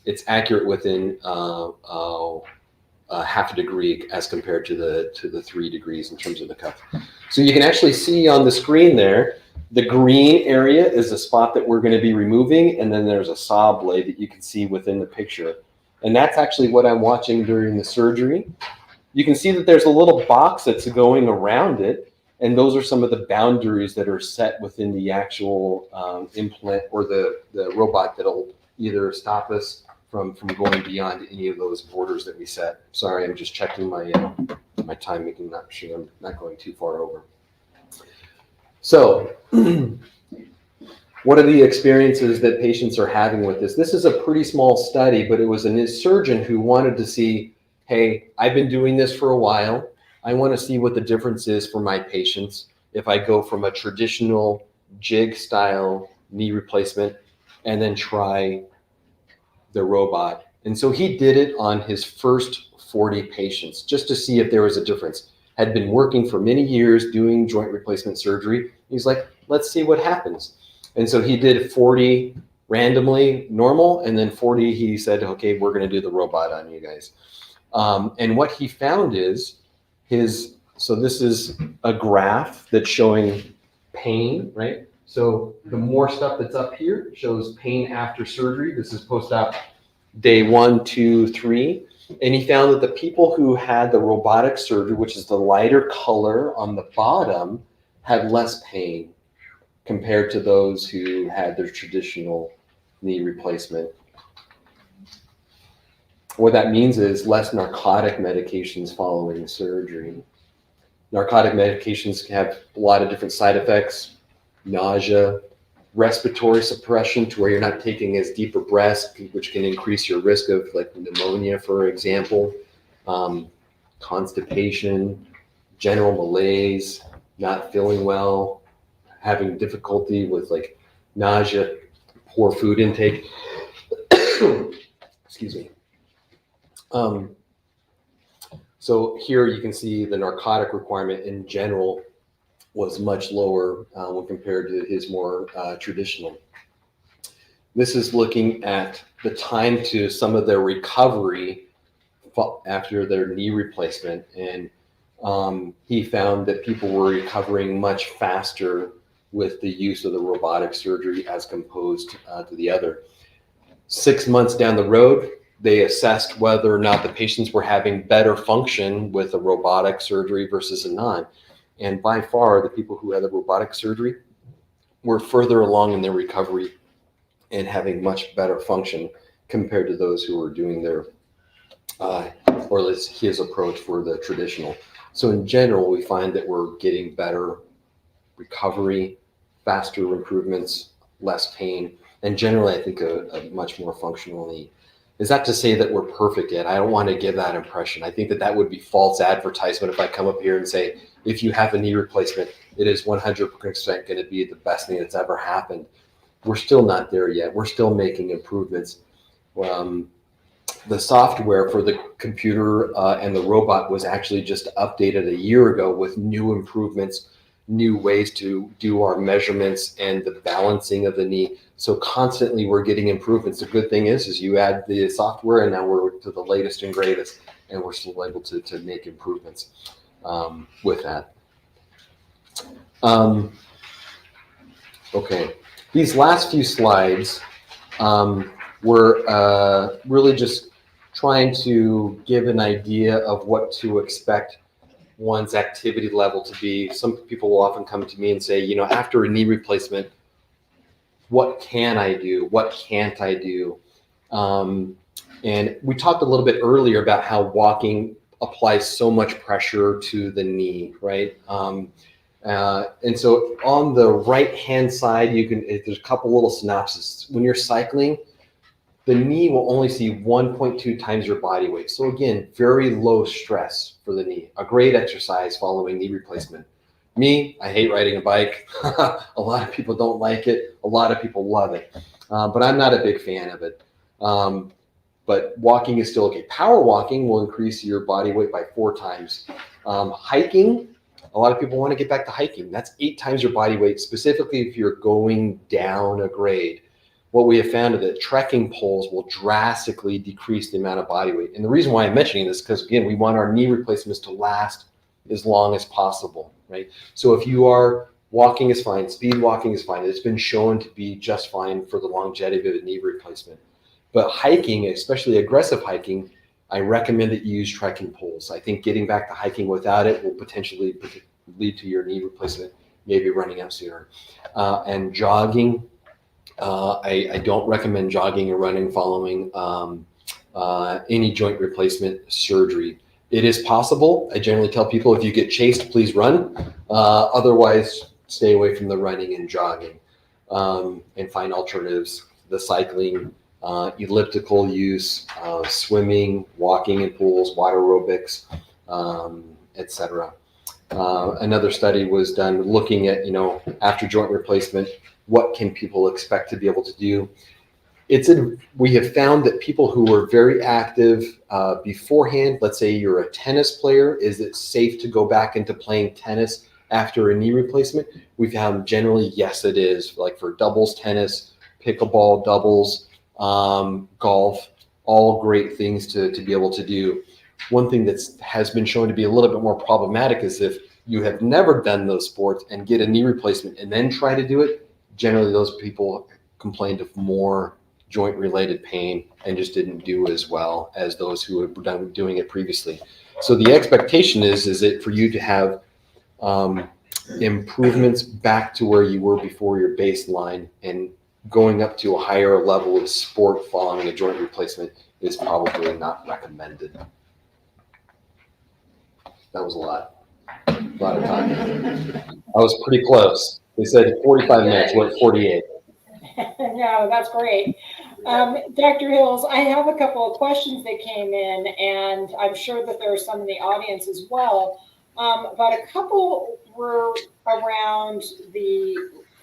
it's accurate within 0.5 degree as compared to the 3 degrees in terms of the cuff. So you can actually see on the screen there, the green area is the spot that we're going to be removing, and then there's a saw blade that you can see within the picture. And that's actually what I'm watching during the surgery. You can see that there's a little box that's going around it, and those are some of the boundaries that are set within the actual implant or the robot that'll either stop us from going beyond any of those borders that we set. Sorry, I'm just checking my time, making sure I'm not going too far over. So what are the experiences that patients are having with this? This is a pretty small study, but it was a surgeon who wanted to see, hey, I've been doing this for a while. I want to see what the difference is for my patients if I go from a traditional jig style knee replacement and then try the robot. And so he did it on his first 40 patients just to see if there was a difference. Had been working for many years doing joint replacement surgery. He's like, let's see what happens. And so he did 40 randomly normal, and then 40 he said, okay, we're going to do the robot on you guys. And what he found is so this is a graph that's showing pain, right? So the more stuff that's up here shows pain after surgery. This is post-op day 1, 2, 3. And he found that the people who had the robotic surgery, which is the lighter color on the bottom, had less pain compared to those who had their traditional knee replacement. What that means is less narcotic medications following surgery. Narcotic medications can have a lot of different side effects, nausea, respiratory suppression to where you're not taking as deep a breaths, which can increase your risk of like pneumonia, for example, constipation, general malaise, not feeling well, having difficulty with like nausea, poor food intake. Excuse me. So here you can see the narcotic requirement in general was much lower when compared to his more traditional. This is looking at the time to some of their recovery after their knee replacement. And he found that people were recovering much faster with the use of the robotic surgery as opposed to the other. 6 months down the road, they assessed whether or not the patients were having better function with a robotic surgery versus a non. And by far, the people who had the robotic surgery were further along in their recovery and having much better function compared to those who were doing their, or at least his approach for the traditional. So in general, we find that we're getting better recovery, faster improvements, less pain, and generally, I think a much more functional knee. Is that to say that we're perfect yet? I don't want to give that impression. I think that that would be false advertisement if I come up here and say, if you have a knee replacement, it is 100% going to be the best thing that's ever happened. We're still not there yet. We're still making improvements. The software for the computer and the robot was actually just updated a year ago with new improvements, new ways to do our measurements and the balancing of the knee. So constantly we're getting improvements. The good thing is you add the software and now we're to the latest and greatest, and we're still able to make improvements with that. Okay, these last few slides, we're really just trying to give an idea of what to expect one's activity level to be. Some people will often come to me and say, you know, after a knee replacement, what can I do? What can't I do? And we talked a little bit earlier about how walking applies so much pressure to the knee, right? And so on the right-hand side, there's a couple little synopses. When you're cycling, the knee will only see 1.2 times your body weight. So again, very low stress for the knee. A great exercise following knee replacement. Me, I hate riding a bike. A lot of people don't like it. A lot of people love it. But I'm not a big fan of it. But walking is still okay. Power walking will increase your body weight by 4 times. Hiking, a lot of people want to get back to hiking. That's 8 times your body weight, specifically if you're going down a grade. What we have found is that trekking poles will drastically decrease the amount of body weight. And the reason why I'm mentioning this is because, again, we want our knee replacements to last as long as possible, right? So if you are walking is fine, speed walking is fine. It's been shown to be just fine for the longevity of a knee replacement. But hiking, especially aggressive hiking, I recommend that you use trekking poles. I think getting back to hiking without it will potentially lead to your knee replacement maybe running out sooner. And jogging, I don't recommend jogging or running following any joint replacement surgery. It is possible. I generally tell people if you get chased, please run. Otherwise, stay away from the running and jogging and find alternatives. The cycling, elliptical use, swimming, walking in pools, water aerobics, etc. Another study was done looking at, after joint replacement, what can people expect to be able to do? We have found that people who were very active beforehand, let's say you're a tennis player, is it safe to go back into playing tennis after a knee replacement? We found generally, yes, it is. Like for doubles tennis, pickleball, doubles, golf, all great things to be able to do. One thing that has been shown to be a little bit more problematic is if you have never done those sports and get a knee replacement and then try to do it, generally those people complained of more joint related pain and just didn't do as well as those who have done doing it previously. So the expectation is it for you to have improvements back to where you were before your baseline, and going up to a higher level of sport following a joint replacement is probably not recommended. That was a lot of time. I was pretty close. They said 45 minutes, we're at 48. No, that's great. Dr. Hills, I have a couple of questions that came in, and I'm sure that there are some in the audience as well. But a couple were around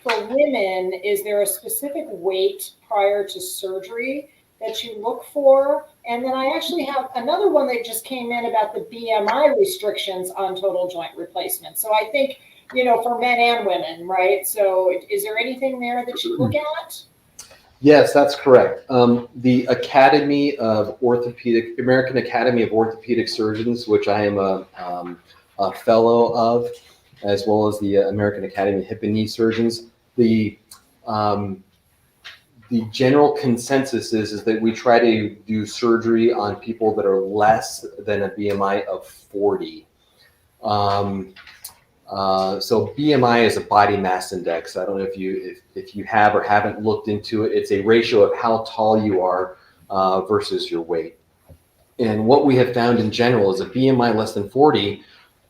for women, is there a specific weight prior to surgery that you look for? And then I actually have another one that just came in about the BMI restrictions on total joint replacement. So I think, for men and women, right? So is there anything there that you look at? Yes, that's correct. The American Academy of Orthopedic Surgeons, which I am a fellow of, as well as the American Academy of Hip and Knee Surgeons, the general consensus is that we try to do surgery on people that are less than a BMI of 40. So BMI is a body mass index. I don't know if you have or haven't looked into it. It's a ratio of how tall you are versus your weight. And what we have found in general is a BMI less than 40.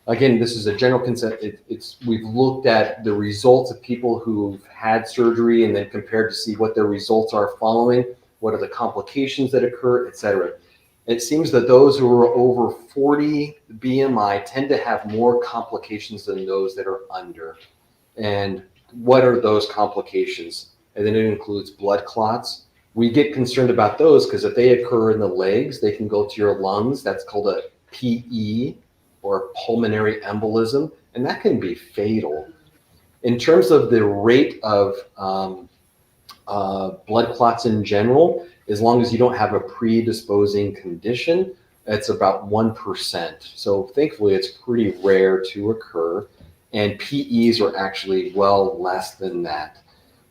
Again, this is a general concept. We've looked at the results of people who've had surgery and then compared to see what their results are following, what are the complications that occur, et cetera. It seems that those who are over 40 BMI tend to have more complications than those that are under. And what are those complications? And then it includes blood clots. We get concerned about those because if they occur in the legs, they can go to your lungs. That's called a PE, or pulmonary embolism, and that can be fatal. In terms of the rate of blood clots in general, as long as you don't have a predisposing condition, it's about 1%. So thankfully, it's pretty rare to occur, and PEs are actually well less than that.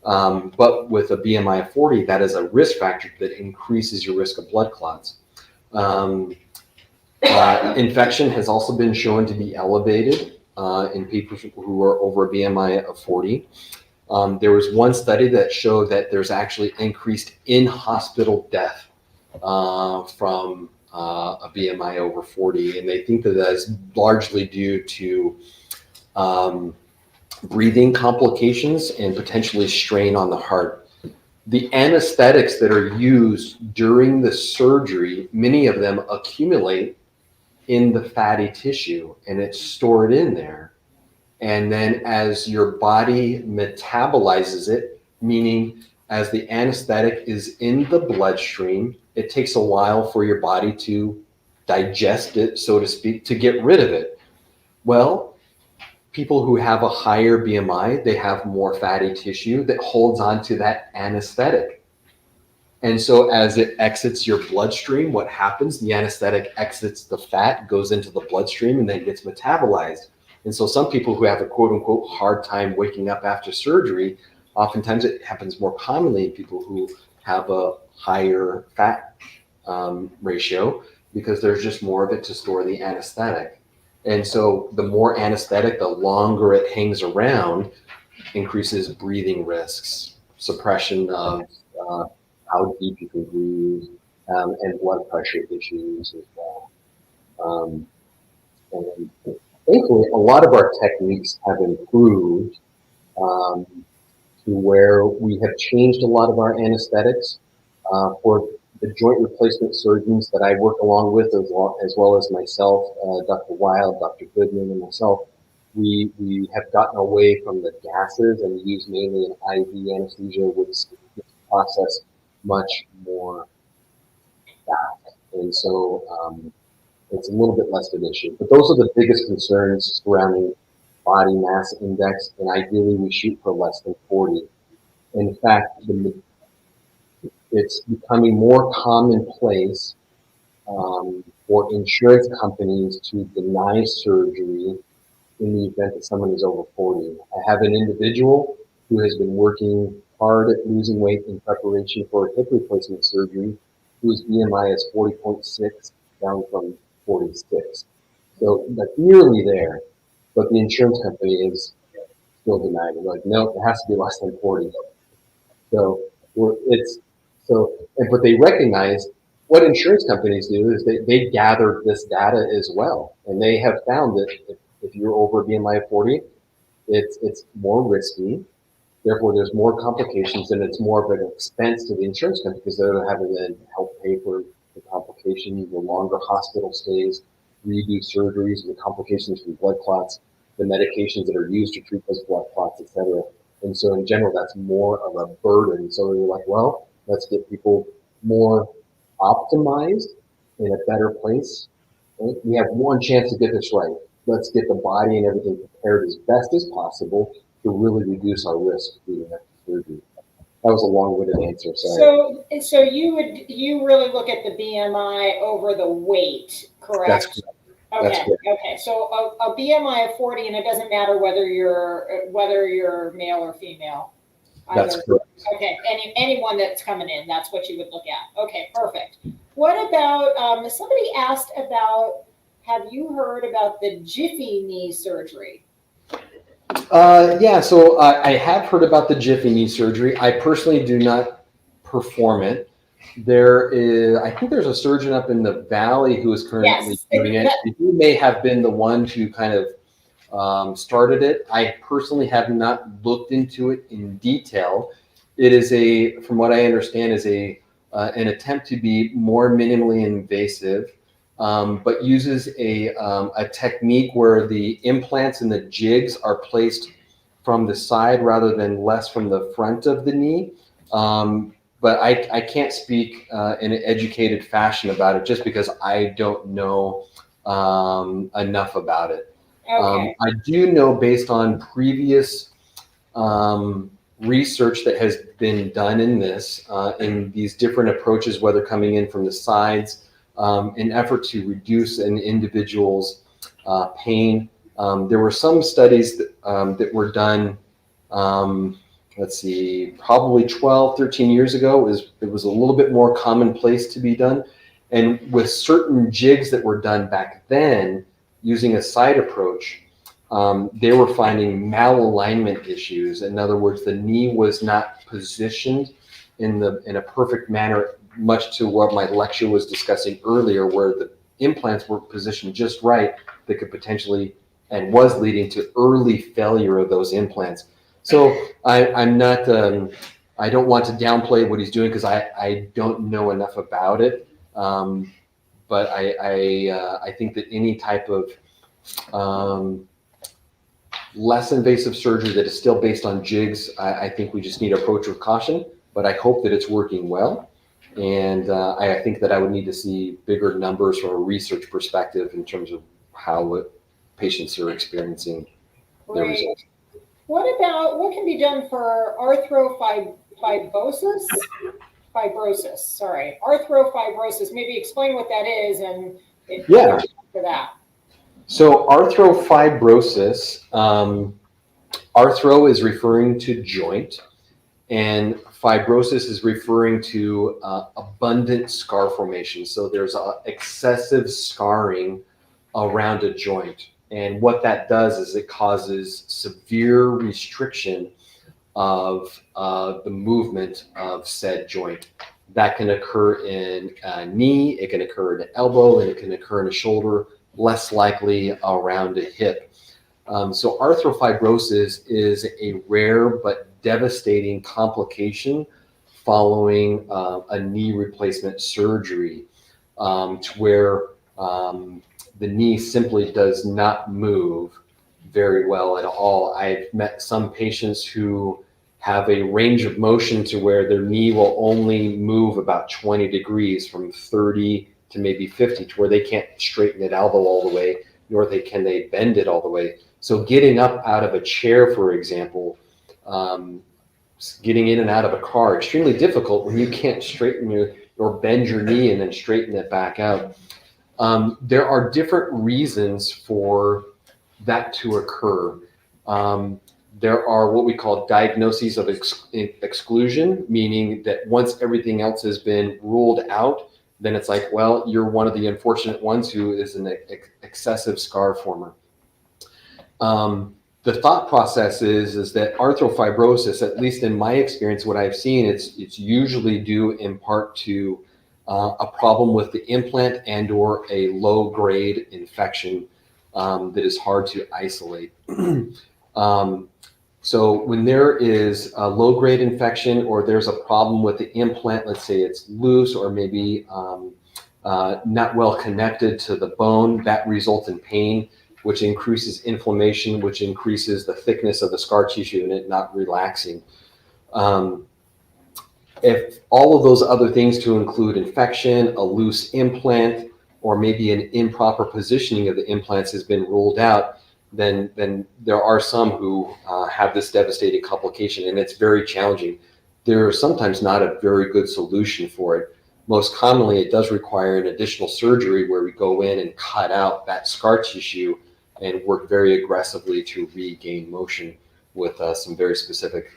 But with a BMI of 40, that is a risk factor that increases your risk of blood clots. Infection has also been shown to be elevated in people who are over a BMI of 40. There was one study that showed that there's actually increased in-hospital death from a BMI over 40, and they think that is largely due to breathing complications and potentially strain on the heart. The anesthetics that are used during the surgery, many of them accumulate in the fatty tissue and it's stored in there. And then as your body metabolizes it, meaning as the anesthetic is in the bloodstream, it takes a while for your body to digest it, so to speak, to get rid of it. Well, people who have a higher BMI, they have more fatty tissue that holds on to that anesthetic. And so as it exits your bloodstream, what happens? The anesthetic exits the fat, goes into the bloodstream, and then gets metabolized. And so some people who have a quote unquote hard time waking up after surgery, oftentimes it happens more commonly in people who have a higher fat ratio, because there's just more of it to store the anesthetic. And so the more anesthetic, the longer it hangs around, increases breathing risks, suppression of how deep you can breathe, and blood pressure issues as well. And thankfully, a lot of our techniques have improved to where we have changed a lot of our anesthetics for the joint replacement surgeons that I work along with, as well as myself, Dr. Wild, Dr. Goodman, and myself. We have gotten away from the gases and use mainly an IV anesthesia, which process much more fast. And so it's a little bit less of an issue. But those are the biggest concerns surrounding body mass index, and ideally we shoot for less than 40. In fact, it's becoming more commonplace for insurance companies to deny surgery in the event that someone is over 40. I have an individual who has been working hard at losing weight in preparation for a hip replacement surgery, whose BMI is 40.6, down from 46. So that's nearly there, but the insurance company is still denying it. Like, no, it has to be less than 40. So but they recognize what insurance companies do is they gather this data as well, and they have found that if you're over a BMI of 40, it's more risky. Therefore, there's more complications, and it's more of an expense to the insurance company because they're having to help pay for the complications, the longer hospital stays, redo surgeries, the complications from blood clots, the medications that are used to treat those blood clots, etc. And so, in general, that's more of a burden. So they're like, well, let's get people more optimized in a better place. Right? We have one chance to get this right. Let's get the body and everything prepared as best as possible to really reduce our risk leading up to surgery. That was a long-winded answer. Sorry. So you really look at the BMI over the weight, correct? That's correct. Okay. That's correct. Okay. So a BMI of 40, and it doesn't matter whether you're male or female. That's correct. Okay. Anyone that's coming in, that's what you would look at. Okay. Perfect. What about somebody asked about? Have you heard about the Jiffy knee surgery? Yeah, so I have heard about the Jiffy knee surgery. I personally do not perform it. I think there's a surgeon up in the valley who is currently doing it. He may have been the one who kind of started it. I personally have not looked into it in detail. It is from what I understand, is an attempt to be more minimally invasive. But uses a technique where the implants and the jigs are placed from the side rather than less from the front of the knee. But I can't speak in an educated fashion about it just because I don't know enough about it. Okay. I do know, based on previous research that has been done in these different approaches, whether coming in from the sides, in effort to reduce an individual's pain. There were some studies that were done, I'm let's see, probably 12, 13 years ago, it was a little bit more commonplace to be done. And with certain jigs that were done back then using a side approach, they were finding malalignment issues. In other words, the knee was not positioned in a perfect manner, much to what my lecture was discussing earlier, where the implants were positioned just right that could potentially and was leading to early failure of those implants. So I'm not, I don't want to downplay what he's doing because I don't know enough about it. But I think that any type of less invasive surgery that is still based on jigs, I think we just need to approach with caution, but I hope that it's working well. And I think that I would need to see bigger numbers from a research perspective in terms of how patients are experiencing their results. What can be done for arthrofibrosis? Arthrofibrosis. Maybe explain what that is and Yeah. For that. So arthrofibrosis, arthro is referring to joint, and fibrosis is referring to abundant scar formation. So there's excessive scarring around a joint. And what that does is it causes severe restriction of the movement of said joint. That can occur in a knee, it can occur in an elbow, and it can occur in a shoulder, less likely around a hip. So arthrofibrosis is a rare but devastating complication following a knee replacement surgery, to where the knee simply does not move very well at all. I've met some patients who have a range of motion to where their knee will only move about 20 degrees from 30 to maybe 50, to where they can't straighten it elbow all the way, nor can they bend it all the way. So getting up out of a chair, for example, getting in and out of a car, extremely difficult when you can't straighten or bend your knee and then straighten it back out. There are different reasons for that to occur. There are what we call diagnoses of exclusion, meaning that once everything else has been ruled out, then it's like, well, you're one of the unfortunate ones who is an excessive scar former. The thought process is that arthrofibrosis, at least in my experience, what I've seen, it's usually due in part to a problem with the implant and or a low-grade infection that is hard to isolate. So when there is a low-grade infection or there's a problem with the implant, let's say it's loose or maybe not well connected to the bone, that results in pain, which increases inflammation, which increases the thickness of the scar tissue and it not relaxing. If all of those other things to include infection, a loose implant, or maybe an improper positioning of the implants has been ruled out, then there are some who have this devastating complication, and it's very challenging. There is sometimes not a very good solution for it. Most commonly, it does require an additional surgery where we go in and cut out that scar tissue and work very aggressively to regain motion with some very specific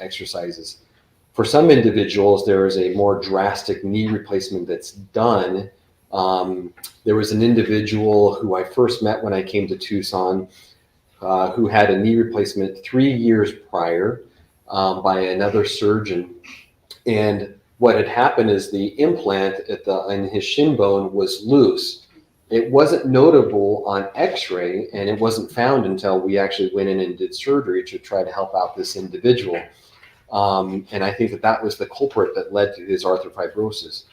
exercises. For some individuals, there is a more drastic knee replacement that's done. There was an individual who I first met when I came to Tucson who had a knee replacement 3 years prior by another surgeon. And what had happened is the implant in his shin bone was loose. It wasn't notable on x-ray, and it wasn't found until we actually went in and did surgery to try to help out this individual. And I think that was the culprit that led to his arthrofibrosis.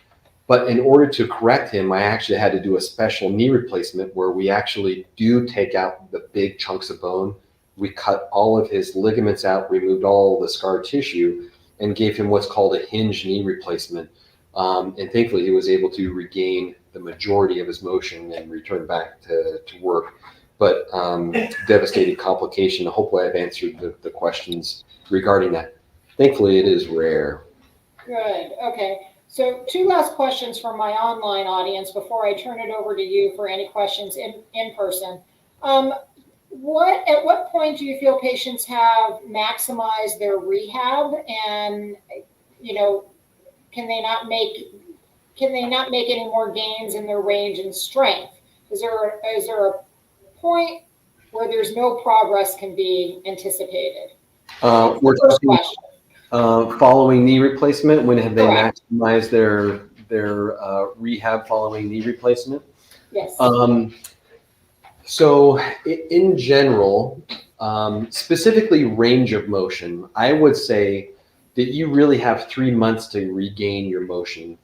But in order to correct him, I actually had to do a special knee replacement where we actually do take out the big chunks of bone. We cut all of his ligaments out, removed all the scar tissue, and gave him what's called a hinge knee replacement. And thankfully, he was able to regain the majority of his motion and return back to work. But devastating complication. Hopefully, I've answered the questions regarding that. Thankfully, it is rare. Good. Okay. So 2 last questions from my online audience before I turn it over to you for any questions in person. At what point do you feel patients have maximized their rehab, and you know, can they not make any more gains in their range and strength? Is there a point where there's no progress can be anticipated? That's We're the first talking question. following knee replacement. When have they Correct. maximized their rehab following knee replacement? Yes. So in general, specifically range of motion, I would say that you really have 3 months to regain your motion.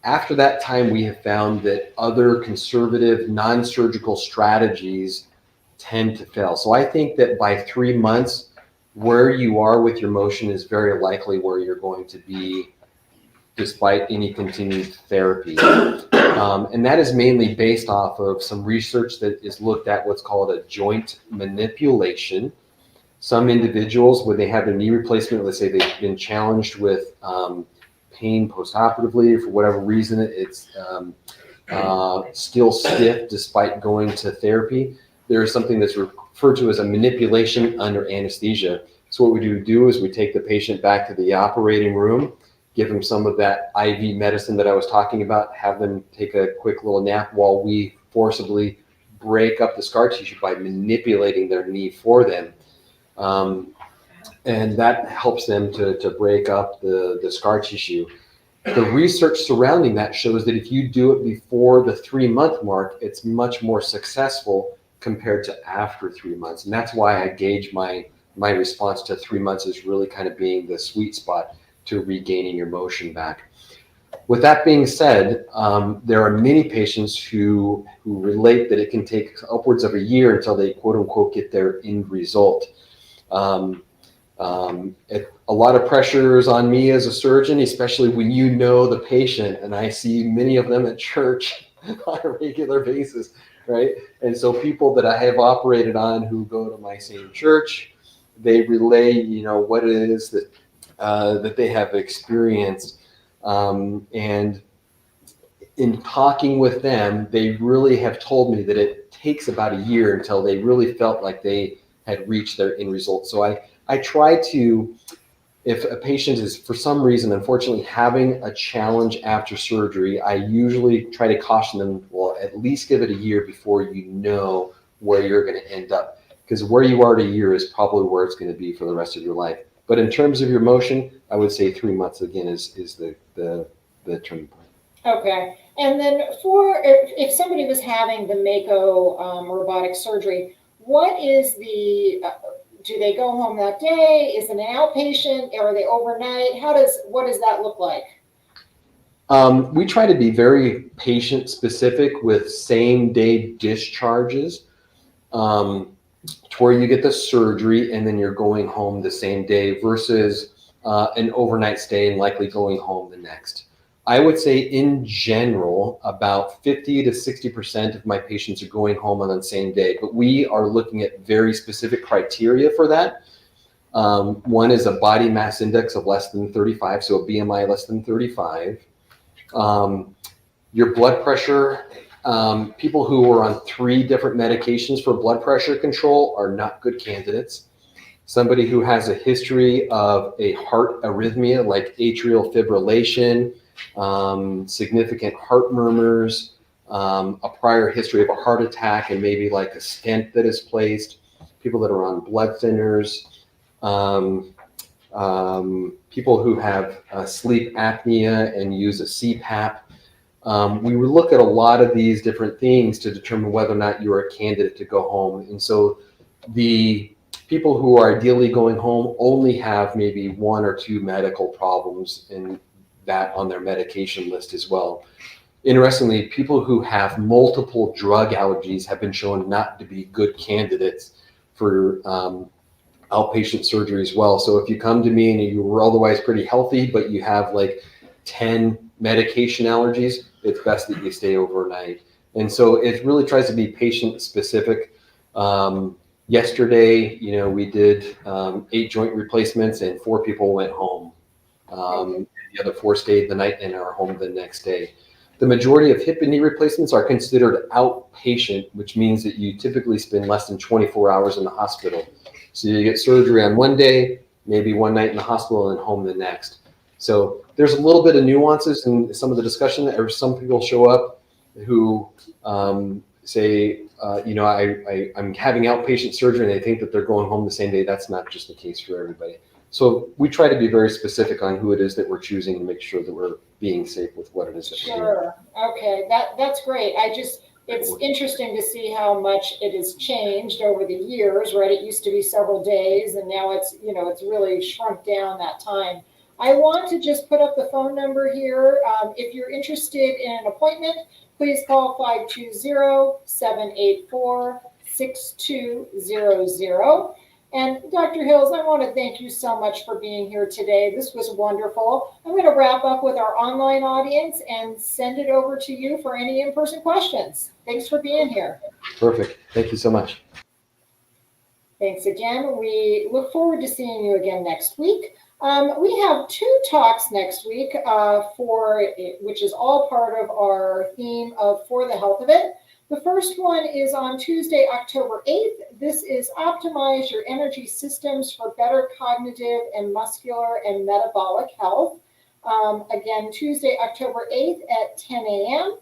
After that time, we have found that other conservative, non-surgical strategies tend to fail. So I think that by 3 months, where you are with your motion is very likely where you're going to be despite any continued therapy. And that is mainly based off of some research that is looked at what's called a joint manipulation. Some individuals, when they have their knee replacement, let's say they've been challenged with pain postoperatively, for whatever reason, it's still stiff despite going to therapy. There is something that's referred to as a manipulation under anesthesia. So what we do is we take the patient back to the operating room, give them some of that IV medicine that I was talking about, have them take a quick little nap while we forcibly break up the scar tissue by manipulating their knee for them. And that helps them to break up the scar tissue. The research surrounding that shows that if you do it before the 3-month mark, it's much more successful compared to after 3 months. And that's why I gauge my response to 3 months as really kind of being the sweet spot to regaining your motion back. With that being said, there are many patients who relate that it can take upwards of a year until they quote unquote get their end result. A lot of pressures on me as a surgeon, especially when you know the patient, and I see many of them at church on a regular basis, right? And so people that I have operated on who go to my same church, they relay, what it is that they have experienced. And in talking with them, they really have told me that it takes about a year until they really felt like they had reached their end result. So I try to, if a patient is for some reason, unfortunately, having a challenge after surgery, I usually try to caution them, well, at least give it a year before you know where you're going to end up. Because where you are at a year is probably where it's going to be for the rest of your life. But in terms of your motion, I would say 3 months again is the turning point. Okay. And then if somebody was having the Mako robotic surgery, what is do they go home that day? Is it an outpatient? Are they overnight? What does that look like? We try to be very patient specific with same day discharges to where you get the surgery and then you're going home the same day versus an overnight stay and likely going home the next. I would say in general, about 50 to 60% of my patients are going home on the same day, but we are looking at very specific criteria for that. One is a body mass index of less than 35, so a BMI less than 35. Your blood pressure, people who are on 3 different medications for blood pressure control are not good candidates. Somebody who has a history of a heart arrhythmia like atrial fibrillation, significant heart murmurs, a prior history of a heart attack and maybe like a stent that is placed, people that are on blood thinners, people who have sleep apnea and use a CPAP. We would look at a lot of these different things to determine whether or not you're a candidate to go home. And so the people who are ideally going home only have maybe 1 or 2 medical problems and that on their medication list as well. Interestingly, people who have multiple drug allergies have been shown not to be good candidates for outpatient surgery as well. So if you come to me and you were otherwise pretty healthy, but you have like 10 medication allergies, it's best that you stay overnight. And so it really tries to be patient specific. Yesterday, we did 8 joint replacements and 4 people went home. The other 4 stayed the night and are home the next day. The majority of hip and knee replacements are considered outpatient, which means that you typically spend less than 24 hours in the hospital. So you get surgery on one day, maybe one night in the hospital and home the next. So there's a little bit of nuances in some of the discussion. There are some people show up who say, I'm having outpatient surgery, and they think that they're going home the same day. That's not just the case for everybody. So we try to be very specific on who it is that we're choosing and make sure that we're being safe with what it is that we're doing. Sure. Okay, that's great. It's interesting to see how much it has changed over the years, right? It used to be several days, and now it's really shrunk down that time. I want to just put up the phone number here. If you're interested in an appointment, please call 520-784-6200. And Dr. Hills, I want to thank you so much for being here today. This was wonderful. I'm going to wrap up with our online audience and send it over to you for any in-person questions. Thanks for being here. Perfect. Thank you so much. Thanks again. We look forward to seeing you again next week. We have 2 talks next week which is all part of our theme of For the Health of It. The first one is on Tuesday, October 8th. This is Optimize Your Energy Systems for Better Cognitive and Muscular and Metabolic Health. Again, Tuesday, October 8th at 10 a.m.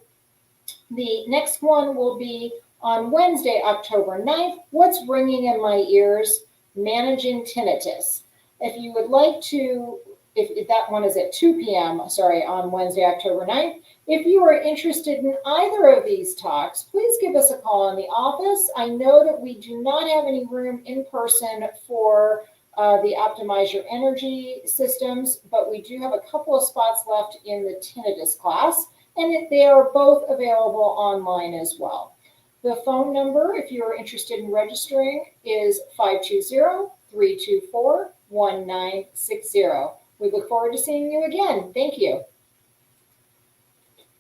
The next one will be on Wednesday, October 9th. What's Ringing in My Ears? Managing Tinnitus. If you would like to, if that one is at 2 p.m., on Wednesday, October 9th. If you are interested in either of these talks, please give us a call in the office. I know that we do not have any room in person for the Optimize Your Energy Systems, but we do have a couple of spots left in the tinnitus class, and they are both available online as well. The phone number, if you are interested in registering, is 520-324-1960. We look forward to seeing you again. Thank you.